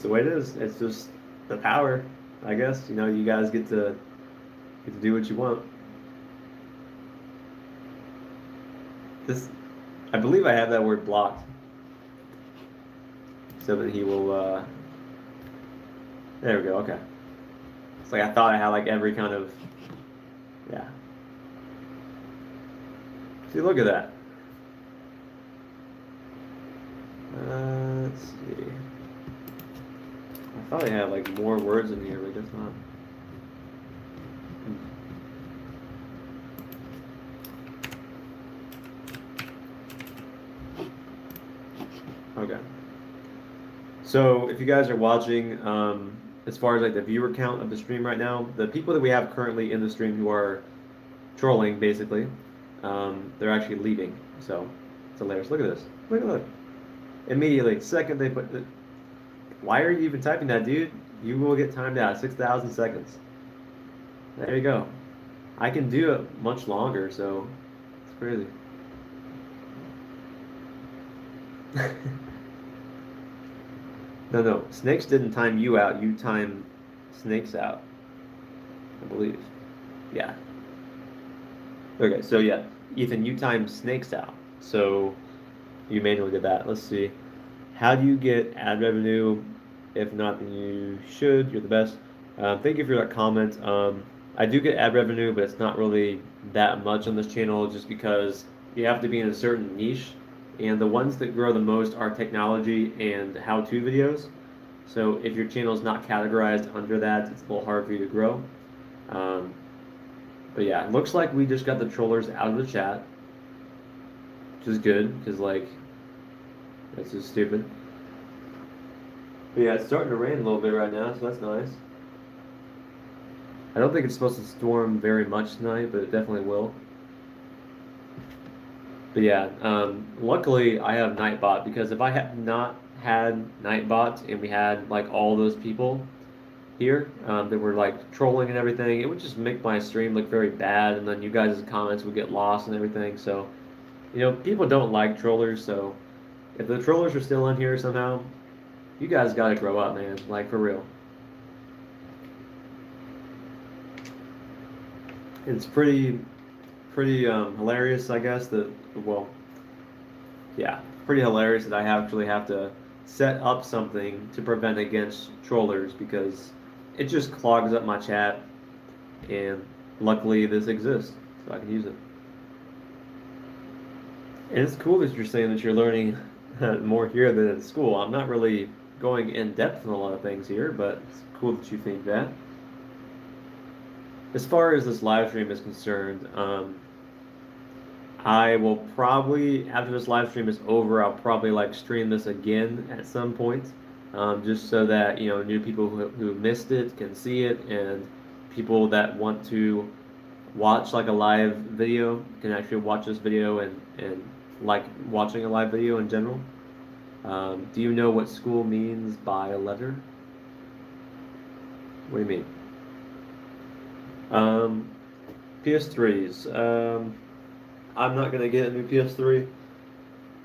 the way it is. It's just the power, I guess. You know, you guys get to do what you want. This, I believe I have that word blocked, so that he will. There we go. Okay. It's like I thought I had like every kind of. Yeah. See, look at that. Let's see. I thought I had like more words in here, but it's not. Okay. So if you guys are watching, as far as like the viewer count of the stream right now, the people that we have currently in the stream who are trolling, basically, they're actually leaving. So it's hilarious. Look at this. Look. Immediately, second they put the. Why are you even typing that, dude? You will get timed out. 6,000 seconds. There you go. I can do it much longer, so it's crazy. No. Snakes didn't time you out. You timed snakes out, I believe. Yeah. Okay, so yeah, Ethan, you timed snakes out. So you manually did that. Let's see. How do you get ad revenue? If not, then you should. You're the best. Thank you for that comment. I do get ad revenue, but it's not really that much on this channel just because you have to be in a certain niche. And the ones that grow the most are technology and how-to videos. So if your channel is not categorized under that, it's a little hard for you to grow. But yeah, it looks like we just got the trollers out of the chat, which is good because like that's just stupid. But yeah, it's starting to rain a little bit right now, so that's nice. I don't think it's supposed to storm very much tonight, but it definitely will. But yeah, luckily I have Nightbot because if I had not had Nightbot and we had like all those people here that were like trolling and everything, it would just make my stream look very bad, and then you guys' comments would get lost and everything. So, you know, people don't like trollers. So, if the trollers are still in here somehow, you guys gotta grow up, man. Like for real. It's pretty hilarious, I guess. Yeah, pretty hilarious that I actually have to set up something to prevent against trollers because it just clogs up my chat, and luckily this exists, so I can use it. And it's cool that you're saying that you're learning more here than in school. I'm not really going in depth on a lot of things here, but it's cool that you think that. As far as this live stream is concerned, I will probably, after this live stream is over, I'll probably like stream this again at some point, just so that, you know, new people who missed it can see it, and people that want to watch like a live video can actually watch this video and like watching a live video in general. Do you know what school means by a letter? What do you mean? Um, PS3s. I'm not gonna get a new PS3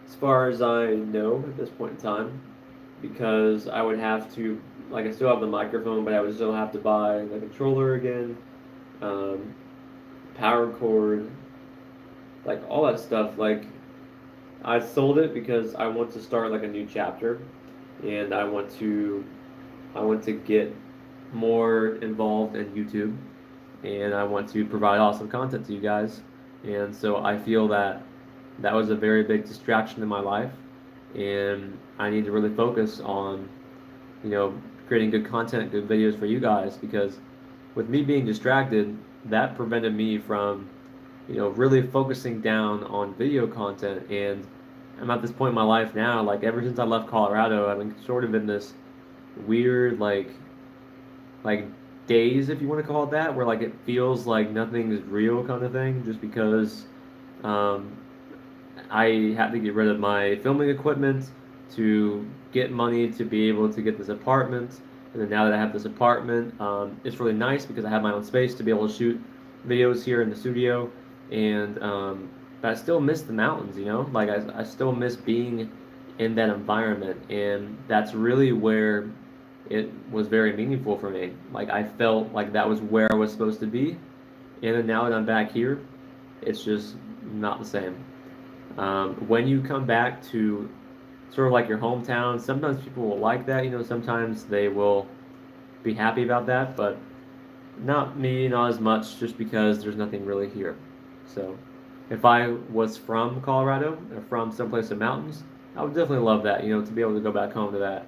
as far as I know at this point in time, because I would have to, like, I still have the microphone, but I would still have to buy the controller again, um, power cord, like all that stuff. Like, I sold it because I want to start like a new chapter, and I want to get more involved in YouTube, and I want to provide awesome content to you guys. And so I feel that that was a very big distraction in my life, and I need to really focus on, you know, creating good content, good videos for you guys, because with me being distracted, that prevented me from, really focusing down on video content. And I'm at this point in my life now, like ever since I left Colorado, I've been sort of in this weird, like days, if you want to call it that, where like it feels like nothing is real kind of thing, just because um, I had to get rid of my filming equipment to get money to be able to get this apartment. And then now that I have this apartment, it's really nice because I have my own space to be able to shoot videos here in the studio. And but I still miss the mountains, Like I still miss being in that environment. And that's really where it was very meaningful for me. Like I felt like that was where I was supposed to be. And then now that I'm back here, it's just not the same. When you come back to sort of like your hometown, sometimes people will like that, sometimes they will be happy about that, but not me, not as much, just because there's nothing really here. So if I was from Colorado or from someplace in the mountains, I would definitely love that, to be able to go back home to that.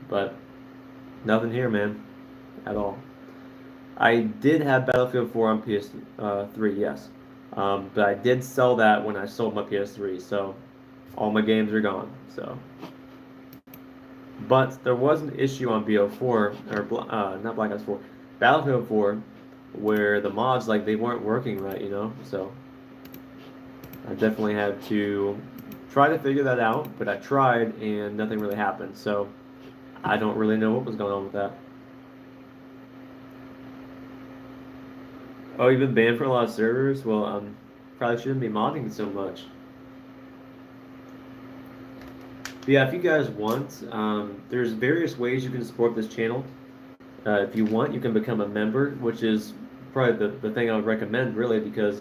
But nothing here, man, at all. I did have Battlefield 4 on PS3, yes. But I did sell that when I sold my PS3, so all my games are gone. So, but there was an issue on BO4 or not Black Ops 4, Battlefield 4, where the mods like they weren't working right, So I definitely had to try to figure that out, but I tried and nothing really happened. So I don't really know what was going on with that. Oh, you've been banned from a lot of servers? Well, probably shouldn't be modding so much. But yeah, if you guys want, there's various ways you can support this channel. If you want, you can become a member, which is probably the thing I would recommend, really, because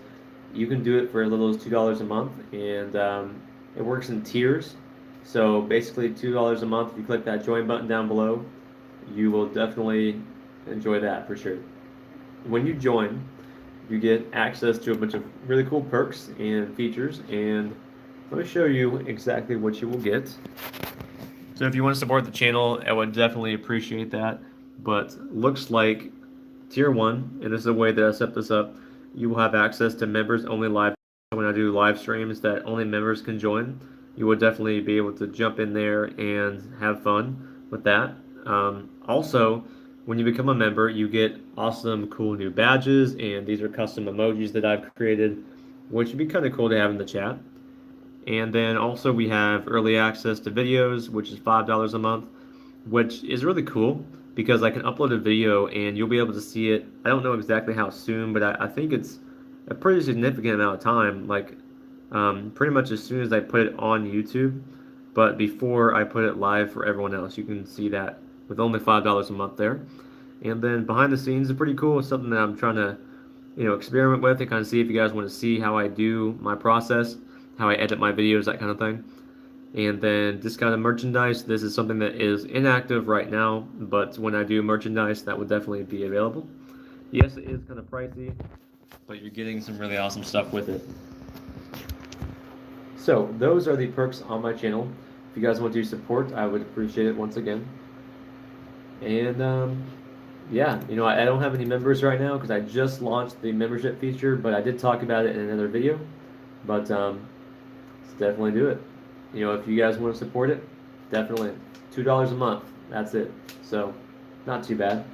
you can do it for as little as $2 a month, and it works in tiers. So basically, $2 a month, if you click that join button down below, you will definitely enjoy that for sure. When you join, you get access to a bunch of really cool perks and features, and let me show you exactly what you will get. So if you want to support the channel, I would definitely appreciate that. But looks like tier 1, and this is the way that I set this up, you will have access to members only live. When I do live streams that only members can join, you will definitely be able to jump in there and have fun with that. Also, when you become a member, you get awesome, cool new badges, and these are custom emojis that I've created, which would be kind of cool to have in the chat. And then also we have early access to videos, which is $5 a month, which is really cool because I can upload a video and you'll be able to see it. I don't know exactly how soon, but I think it's a pretty significant amount of time, like pretty much as soon as I put it on YouTube, but before I put it live for everyone else. You can see that with only $5 a month there. And then behind the scenes is pretty cool. It's something that I'm trying to, experiment with and kind of see if you guys want to see how I do my process, how I edit my videos, that kind of thing. And then this kind of merchandise, this is something that is inactive right now, but when I do merchandise, that would definitely be available. Yes, it is kind of pricey, but you're getting some really awesome stuff with it. So those are the perks on my channel. If you guys want to support, I would appreciate it once again. And yeah, I don't have any members right now because I just launched the membership feature, but I did talk about it in another video. But let's definitely do it. If you guys want to support it, definitely. $2 a month, that's it. So, not too bad.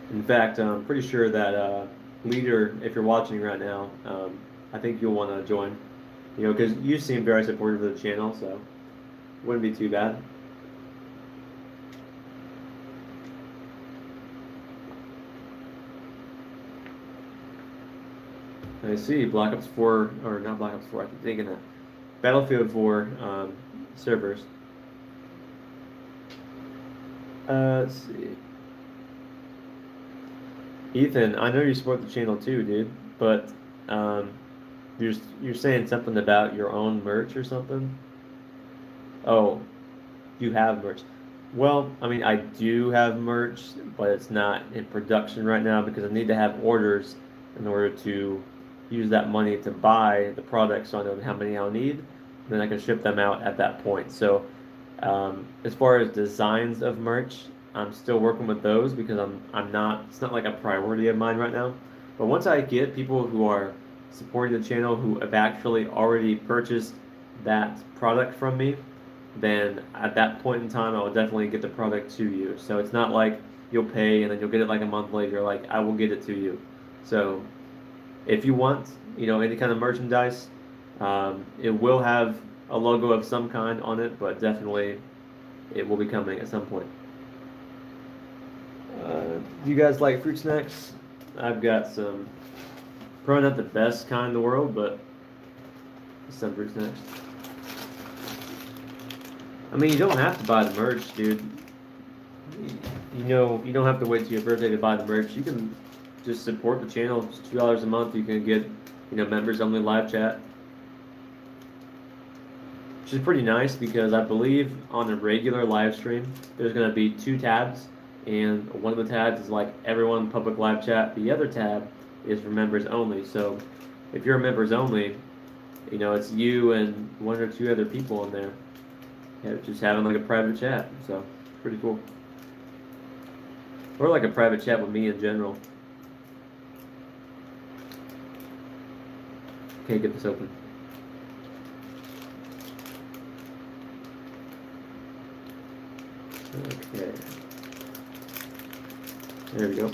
In fact, I'm pretty sure that Leader, if you're watching right now, I think you'll want to join. Because you seem very supportive of the channel, so wouldn't be too bad. I see. Black Ops 4, or not Black Ops 4, I keep thinking that. Battlefield 4 servers. Let's see. Ethan, I know you support the channel too, dude, but um, you're saying something about your own merch or something? Oh, you have merch. Well, I mean, I do have merch, but it's not in production right now because I need to have orders in order to use that money to buy the products so I know how many I'll need. Then I can ship them out at that point. So, as far as designs of merch, I'm still working with those because I'm not, it's not like a priority of mine right now. But once I get people who are supporting the channel who have actually already purchased that product from me, then at that point in time, I will definitely get the product to you. So it's not like you'll pay and then you'll get it like a month later. Like I will get it to you. So if you want, any kind of merchandise, it will have a logo of some kind on it, but definitely it will be coming at some point. Do you guys like fruit snacks? I've got some, probably not the best kind in the world, but some fruit snacks. I mean, you don't have to buy the merch, dude. You don't have to wait till your birthday to buy the merch. You can just support the channel. It's $2 a month. You can get, members only live chat, which is pretty nice because I believe on a regular live stream, there's going to be 2 tabs, and one of the tabs is like everyone public live chat. The other tab is for members only. So if you're members only, it's you and 1 or 2 other people in there. Yeah, just having like a private chat, so it's pretty cool. Or like a private chat with me in general. Can't get this open. Okay. There we go.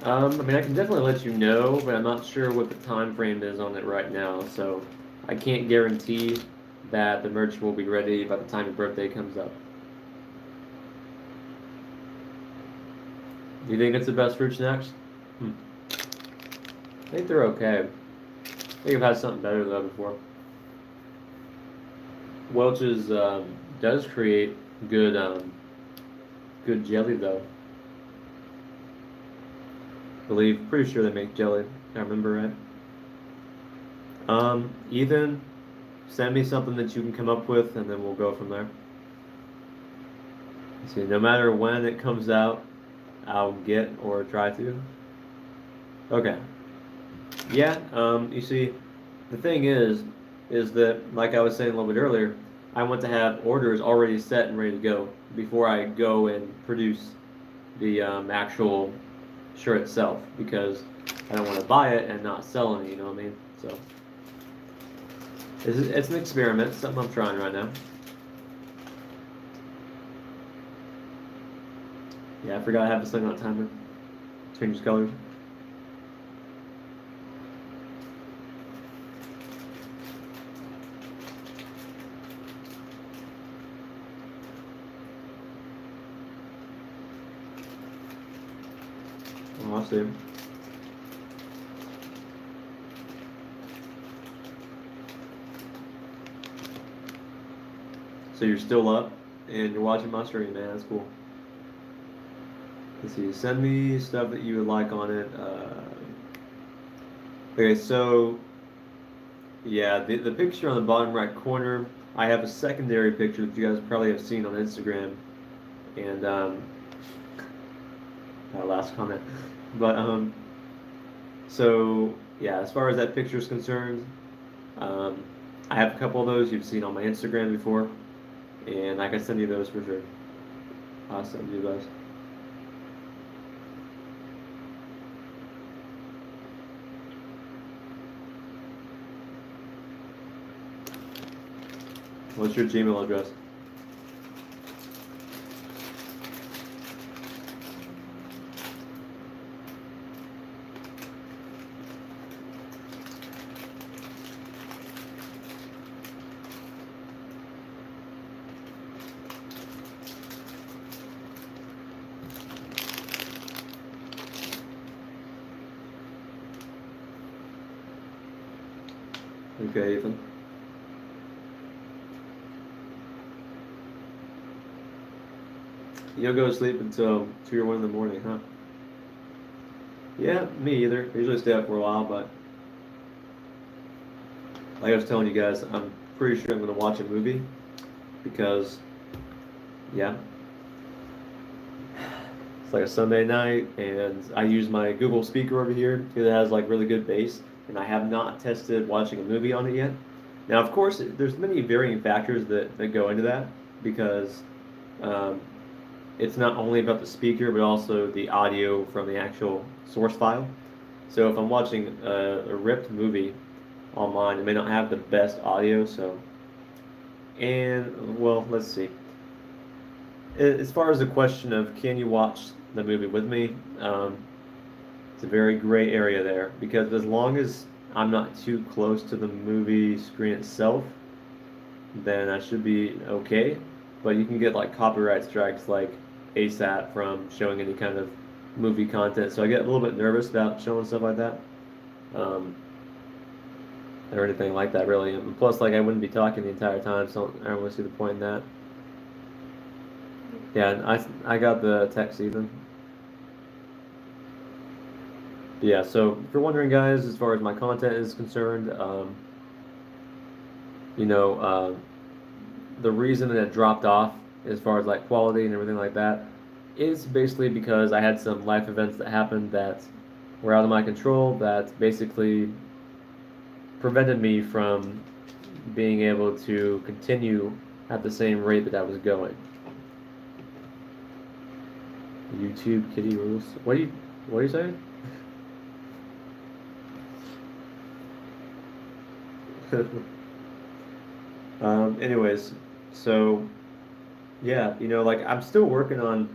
I mean, I can definitely let you know, but I'm not sure what the time frame is on it right now, so I can't guarantee that the merch will be ready by the time your birthday comes up. Do you think it's the best fruit snacks? I think they're okay. I think I've had something better though before. Welch's does create good good jelly though. Pretty sure they make jelly. I remember right. Ethan, send me something that you can come up with, and then we'll go from there. See, no matter when it comes out, I'll get or try to. Okay. Yeah. You see, the thing is that like I was saying a little bit earlier, I want to have orders already set and ready to go before I go and produce the actual shirt itself because I don't want to buy it and not sell any, you know what I mean? So it's an experiment, something I'm trying right now. Yeah, I forgot I have this thing on timer. Changes colors. Oh, I see. So you're still up and you're watching my stream, man. That's cool. Let's see. Send me stuff that you would like on it. Okay, so yeah, the picture on the bottom right corner, I have a secondary picture that you guys probably have seen on Instagram, and last comment. But so yeah, as far as that picture is concerned, I have a couple of those you've seen on my Instagram before, and I can send you those for sure. I'll send you those. What's your Gmail address? Okay, Ethan. You don't go to sleep until 2 or 1 in the morning, huh? Yeah, me either. I usually stay up for a while, but like I was telling you guys, I'm pretty sure I'm going to watch a movie because, yeah, it's like a Sunday night, and I use my Google speaker over here because it has like really good bass, and I have not tested watching a movie on it yet. Now, of course, there's many varying factors that go into that because um, it's not only about the speaker, but also the audio from the actual source file. So if I'm watching a ripped movie online, it may not have the best audio. So, and well, let's see. As far as the question of can you watch the movie with me, it's a very gray area there because as long as I'm not too close to the movie screen itself, then I should be okay. But you can get like copyright strikes like ASAP from showing any kind of movie content. So I get a little bit nervous about showing stuff like that. Um, or anything like that really. And plus like I wouldn't be talking the entire time, so I don't really see the point in that. Yeah, and I got the text even. Yeah, so if you're wondering guys, as far as my content is concerned, you know, the reason that it dropped off as far as like quality and everything like that is basically because I had some life events that happened that were out of my control that basically prevented me from being able to continue at the same rate that I was going. YouTube kitty rules. What are you saying? Anyways, so yeah, like I'm still working on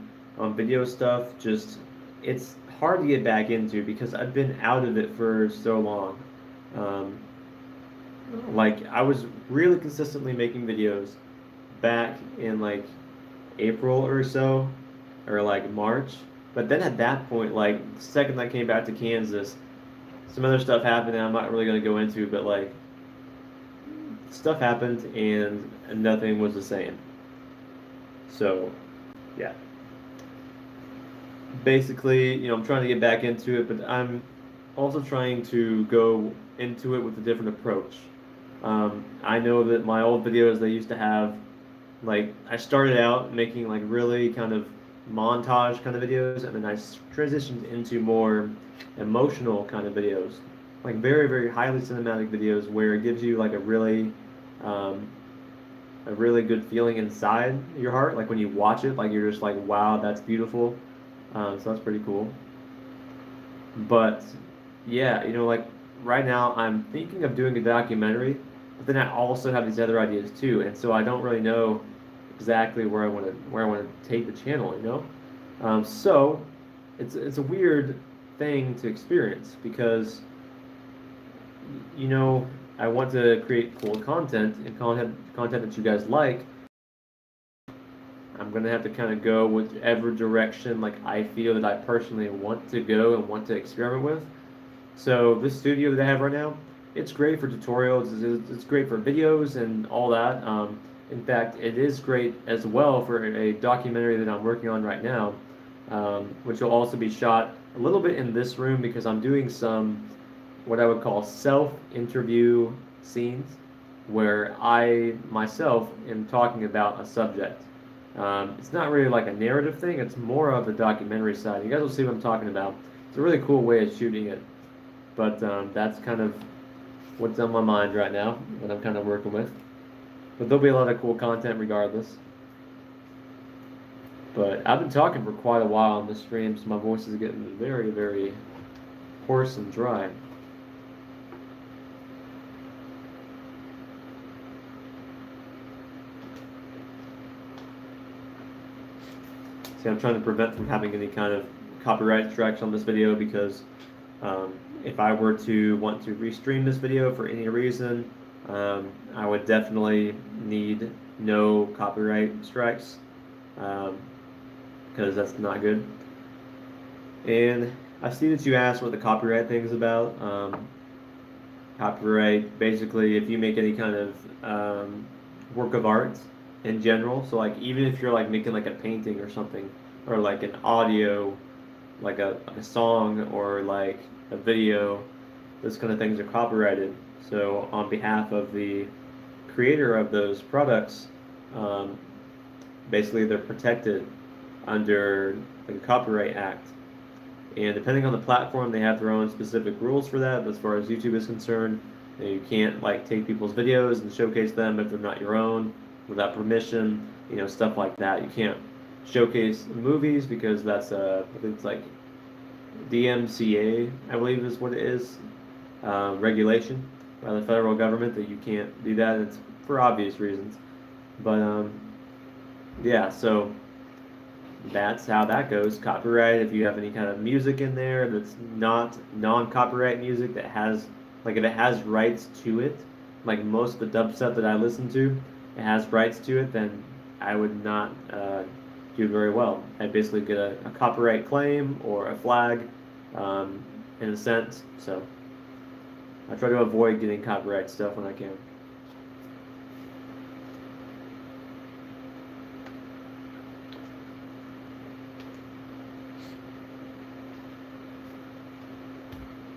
video stuff. Just it's hard to get back into because I've been out of it for so long. Um, like I was really consistently making videos back in like April or so, or like March. But then at that point, like the second I came back to Kansas, some other stuff happened that I'm not really going to go into, but like stuff happened and nothing was the same. So, yeah. Basically, I'm trying to get back into it, but I'm also trying to go into it with a different approach. I know that my old videos they used to have, like, I started out making like really kind of montage kind of videos, and then I transitioned into more emotional kind of videos, like very, very highly cinematic videos where it gives you like um, a really good feeling inside your heart. Like when you watch it, like you're just like, wow, that's beautiful. So that's pretty cool. But yeah, like right now I'm thinking of doing a documentary, but then I also have these other ideas too, and so I don't really know exactly where I want to take the channel. So it's a weird thing to experience because you know I want to create cool content and content that you guys like. I'm gonna have to kind of go whichever direction like I feel that I personally want to go and want to experiment with. So this studio that I have right now, it's great for tutorials. It's great for videos and all that. In fact, it is great as well for a documentary that I'm working on right now, which will also be shot a little bit in this room because I'm doing some what I would call self-interview scenes where I myself am talking about a subject. It's not really like a narrative thing, it's more of the documentary side. You guys will see what I'm talking about. It's a really cool way of shooting it, but that's kind of what's on my mind right now, that I'm kind of working with. But there'll be a lot of cool content regardless. But I've been talking for quite a while on the stream, so my voice is getting very, very hoarse and dry. See, I'm trying to prevent from having any kind of copyright strikes on this video because if I were to want to restream this video for any reason, I would definitely need no copyright strikes because that's not good. And I see that you asked what the copyright thing is about. Copyright, basically, if you make any kind of work of art in general. So like even if you're like making like a painting or something, or like an audio, like a song or like a video, those kind of things are copyrighted. So on behalf of the creator of those products, um, basically they're protected under the Copyright Act. And depending on the platform, they have their own specific rules for that. But as far as YouTube is concerned, you can't like take people's videos and showcase them if they're not your own without permission, stuff like that. You can't showcase movies because that's I think it's like DMCA, I believe is what it is, regulation by the federal government that you can't do that. It's for obvious reasons. But yeah, so that's how that goes. Copyright, if you have any kind of music in there that's not non-copyright music that has, like if it has rights to it, like most of the dubstep that I listen to, it has rights to it, then I would not do very well. I'd basically get a copyright claim or a flag, in a sense. So I try to avoid getting copyright stuff when I can.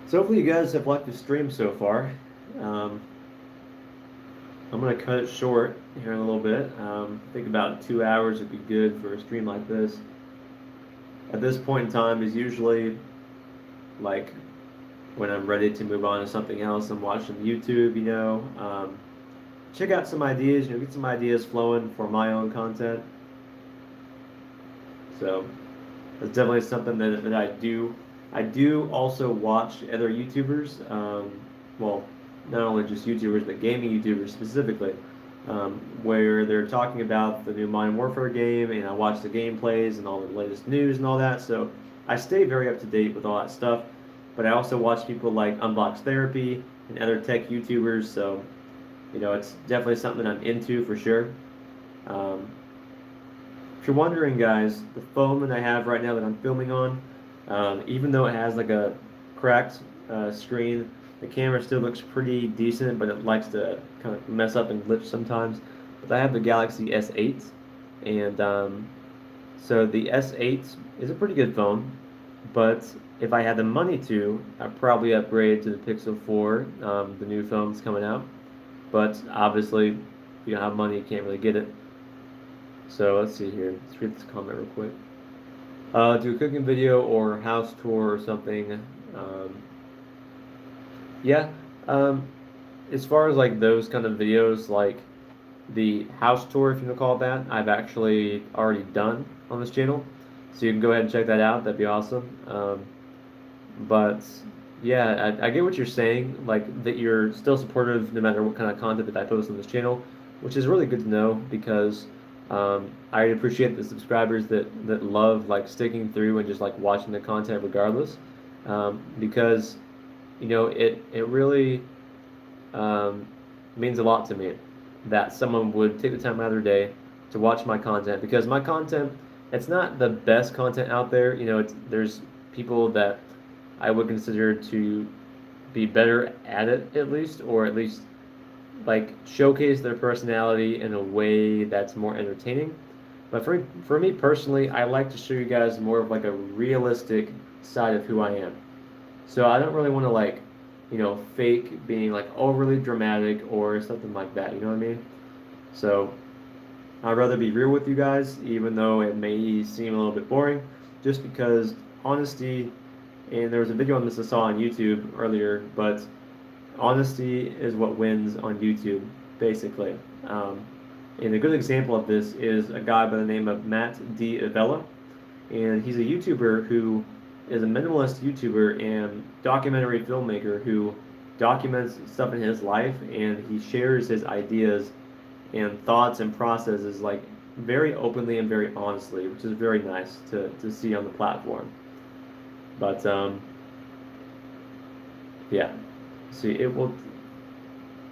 So hopefully you guys have liked the stream so far. Um, I'm gonna cut it short here in a little bit. I think about 2 hours would be good for a stream like this. At this point in time is usually like when I'm ready to move on to something else. I'm watching YouTube, check out some ideas, get some ideas flowing for my own content. So that's definitely something that I do. I do also watch other YouTubers, well, not only just YouTubers, but gaming YouTubers specifically, where they're talking about the new Modern Warfare game, and I watch the gameplays and all the latest news and all that. So I stay very up to date with all that stuff. But I also watch people like Unbox Therapy and other tech YouTubers. So, it's definitely something that I'm into for sure. If you're wondering, guys, the phone that I have right now that I'm filming on, even though it has like a cracked screen, the camera still looks pretty decent, but it likes to kind of mess up and glitch sometimes. But I have the Galaxy S8, and so the S8 is a pretty good phone, but if I had the money to, I'd probably upgrade to the Pixel 4, the new phone that's coming out. But obviously, if you don't have money, you can't really get it. So let's see here. Let's read this comment real quick. Do a cooking video or house tour or something. Yeah. As far as like those kind of videos, like the house tour, if you want to call it that, I've actually already done on this channel. So you can go ahead and check that out. That'd be awesome. But yeah, I get what you're saying, like that you're still supportive no matter what kind of content that I post on this channel, which is really good to know because I appreciate the subscribers that love like sticking through and just like watching the content regardless, because it really means a lot to me that someone would take the time out of their day to watch my content because my content, it's not the best content out there. There's people that I would consider to be better at it at least, or at least like showcase their personality in a way that's more entertaining. But for me personally, I like to show you guys more of like a realistic side of who I am. So I don't really want to like, fake being like overly dramatic or something like that. You know what I mean? So I'd rather be real with you guys, even though it may seem a little bit boring, just because honesty, and there was a video on this I saw on YouTube earlier, but honesty is what wins on YouTube, basically. And a good example of this is a guy by the name of Matt D. Avella, and he's a YouTuber who is a minimalist YouTuber and documentary filmmaker who documents stuff in his life, and he shares his ideas and thoughts and processes like very openly and very honestly, which is very nice to see on the platform. But yeah, see it will.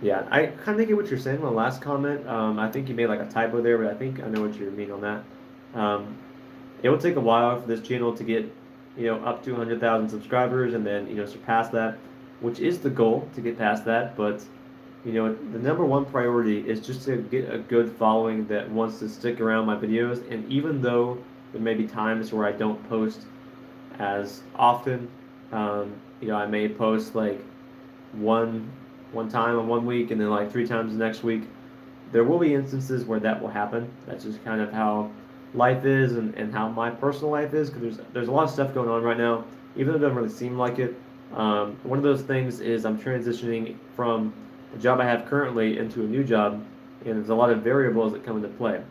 Yeah, I kind of get what you're saying on the last comment. I think you made like a typo there, but I think I know what you mean on that. It will take a while for this channel to get, up to 100,000 subscribers and then, surpass that. which is the goal to get past that. But the number one priority is just to get a good following that wants to stick around my videos. And even though there may be times where I don't post as often, I may post like one time in one week and then like 3 times the next week. There will be instances where that will happen. That's just kind of how life is and how my personal life is, because there's a lot of stuff going on right now, even though it doesn't really seem like it. One of those things is I'm transitioning from the job I have currently into a new job, and there's a lot of variables that come into play.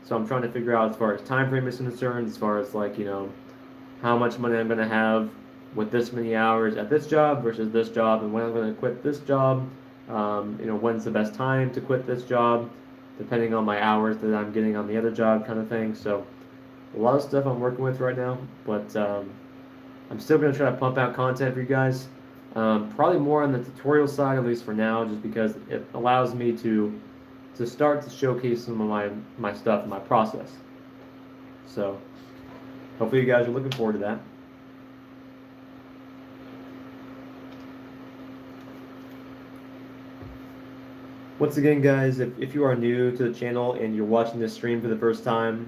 So I'm trying to figure out, as far as time frame is concerned, as far as like how much money I'm going to have with this many hours at this job versus this job, and when I'm going to quit this job. When's the best time to quit this job, depending on my hours that I'm getting on the other job, kind of thing. So a lot of stuff I'm working with right now, but I'm still going to try to pump out content for you guys. Probably more on the tutorial side, at least for now, just because it allows me to start to showcase some of my stuff and my process. So hopefully you guys are looking forward to that. Once again, guys, if you are new to the channel and you're watching this stream for the first time,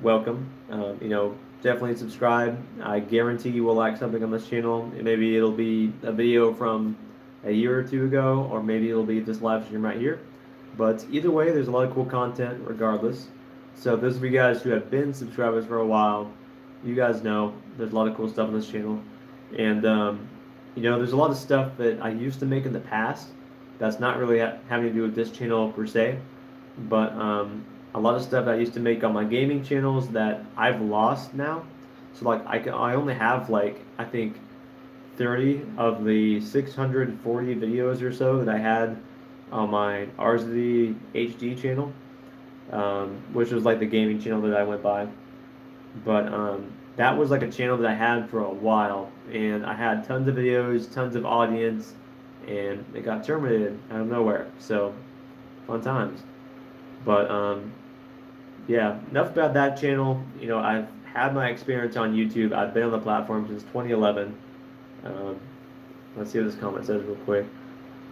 welcome. Definitely subscribe. I guarantee you will like something on this channel. Maybe it'll be a video from a year or two ago, or maybe it'll be this live stream right here. But either way, there's a lot of cool content regardless. So those of you guys who have been subscribers for a while, you guys know there's a lot of cool stuff on this channel. And, there's a lot of stuff that I used to make in the past that's not really having to do with this channel per se, but a lot of stuff I used to make on my gaming channels that I've lost now. So like I only have like I think 30 of the 640 videos or so that I had on my RZD HD channel, which was like the gaming channel that I went by. But that was like a channel that I had for a while, and I had tons of videos, tons of audience, and it got terminated out of nowhere. So fun times. But yeah, enough about that channel. I've had my experience on YouTube. I've been on the platform since 2011. Let's see what this comment says real quick.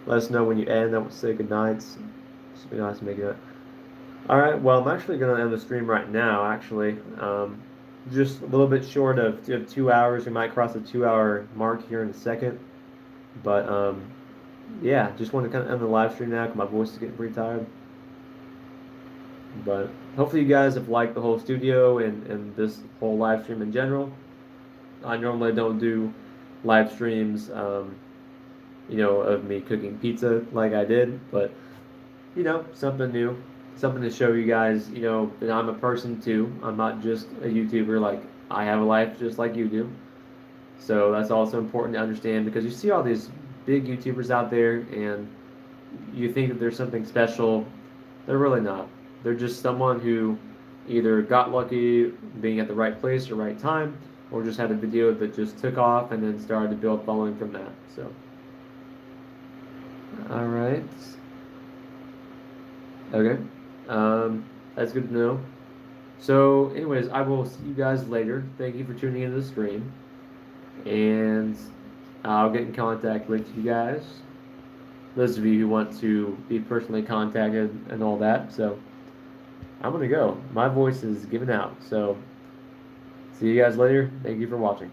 Let us know when you end. I will say good nights. So we don't have to make it. All right. Well, I'm actually gonna end the stream right now. Actually, just a little bit short of 2 hours. We might cross the 2-hour mark here in a second. But yeah, just want to kind of end the live stream now because my voice is getting pretty tired. But hopefully you guys have liked the whole studio and this whole live stream in general. I normally don't do live streams, of me cooking pizza like I did, but something new, something to show you guys, that I'm a person too. I'm not just a YouTuber. Like, I have a life just like you do. So that's also important to understand, because you see all these big YouTubers out there and you think that there's something special. They're really not. They're just someone who either got lucky being at the right place or right time, or just had a video that just took off and then started to build following from that. So, all right. Okay. That's good to know. So, anyways, I will see you guys later. Thank you for tuning into the stream, and I'll get in contact with you guys. Those of you who want to be personally contacted and all that. So I'm gonna go. My voice is giving out. So see you guys later. Thank you for watching.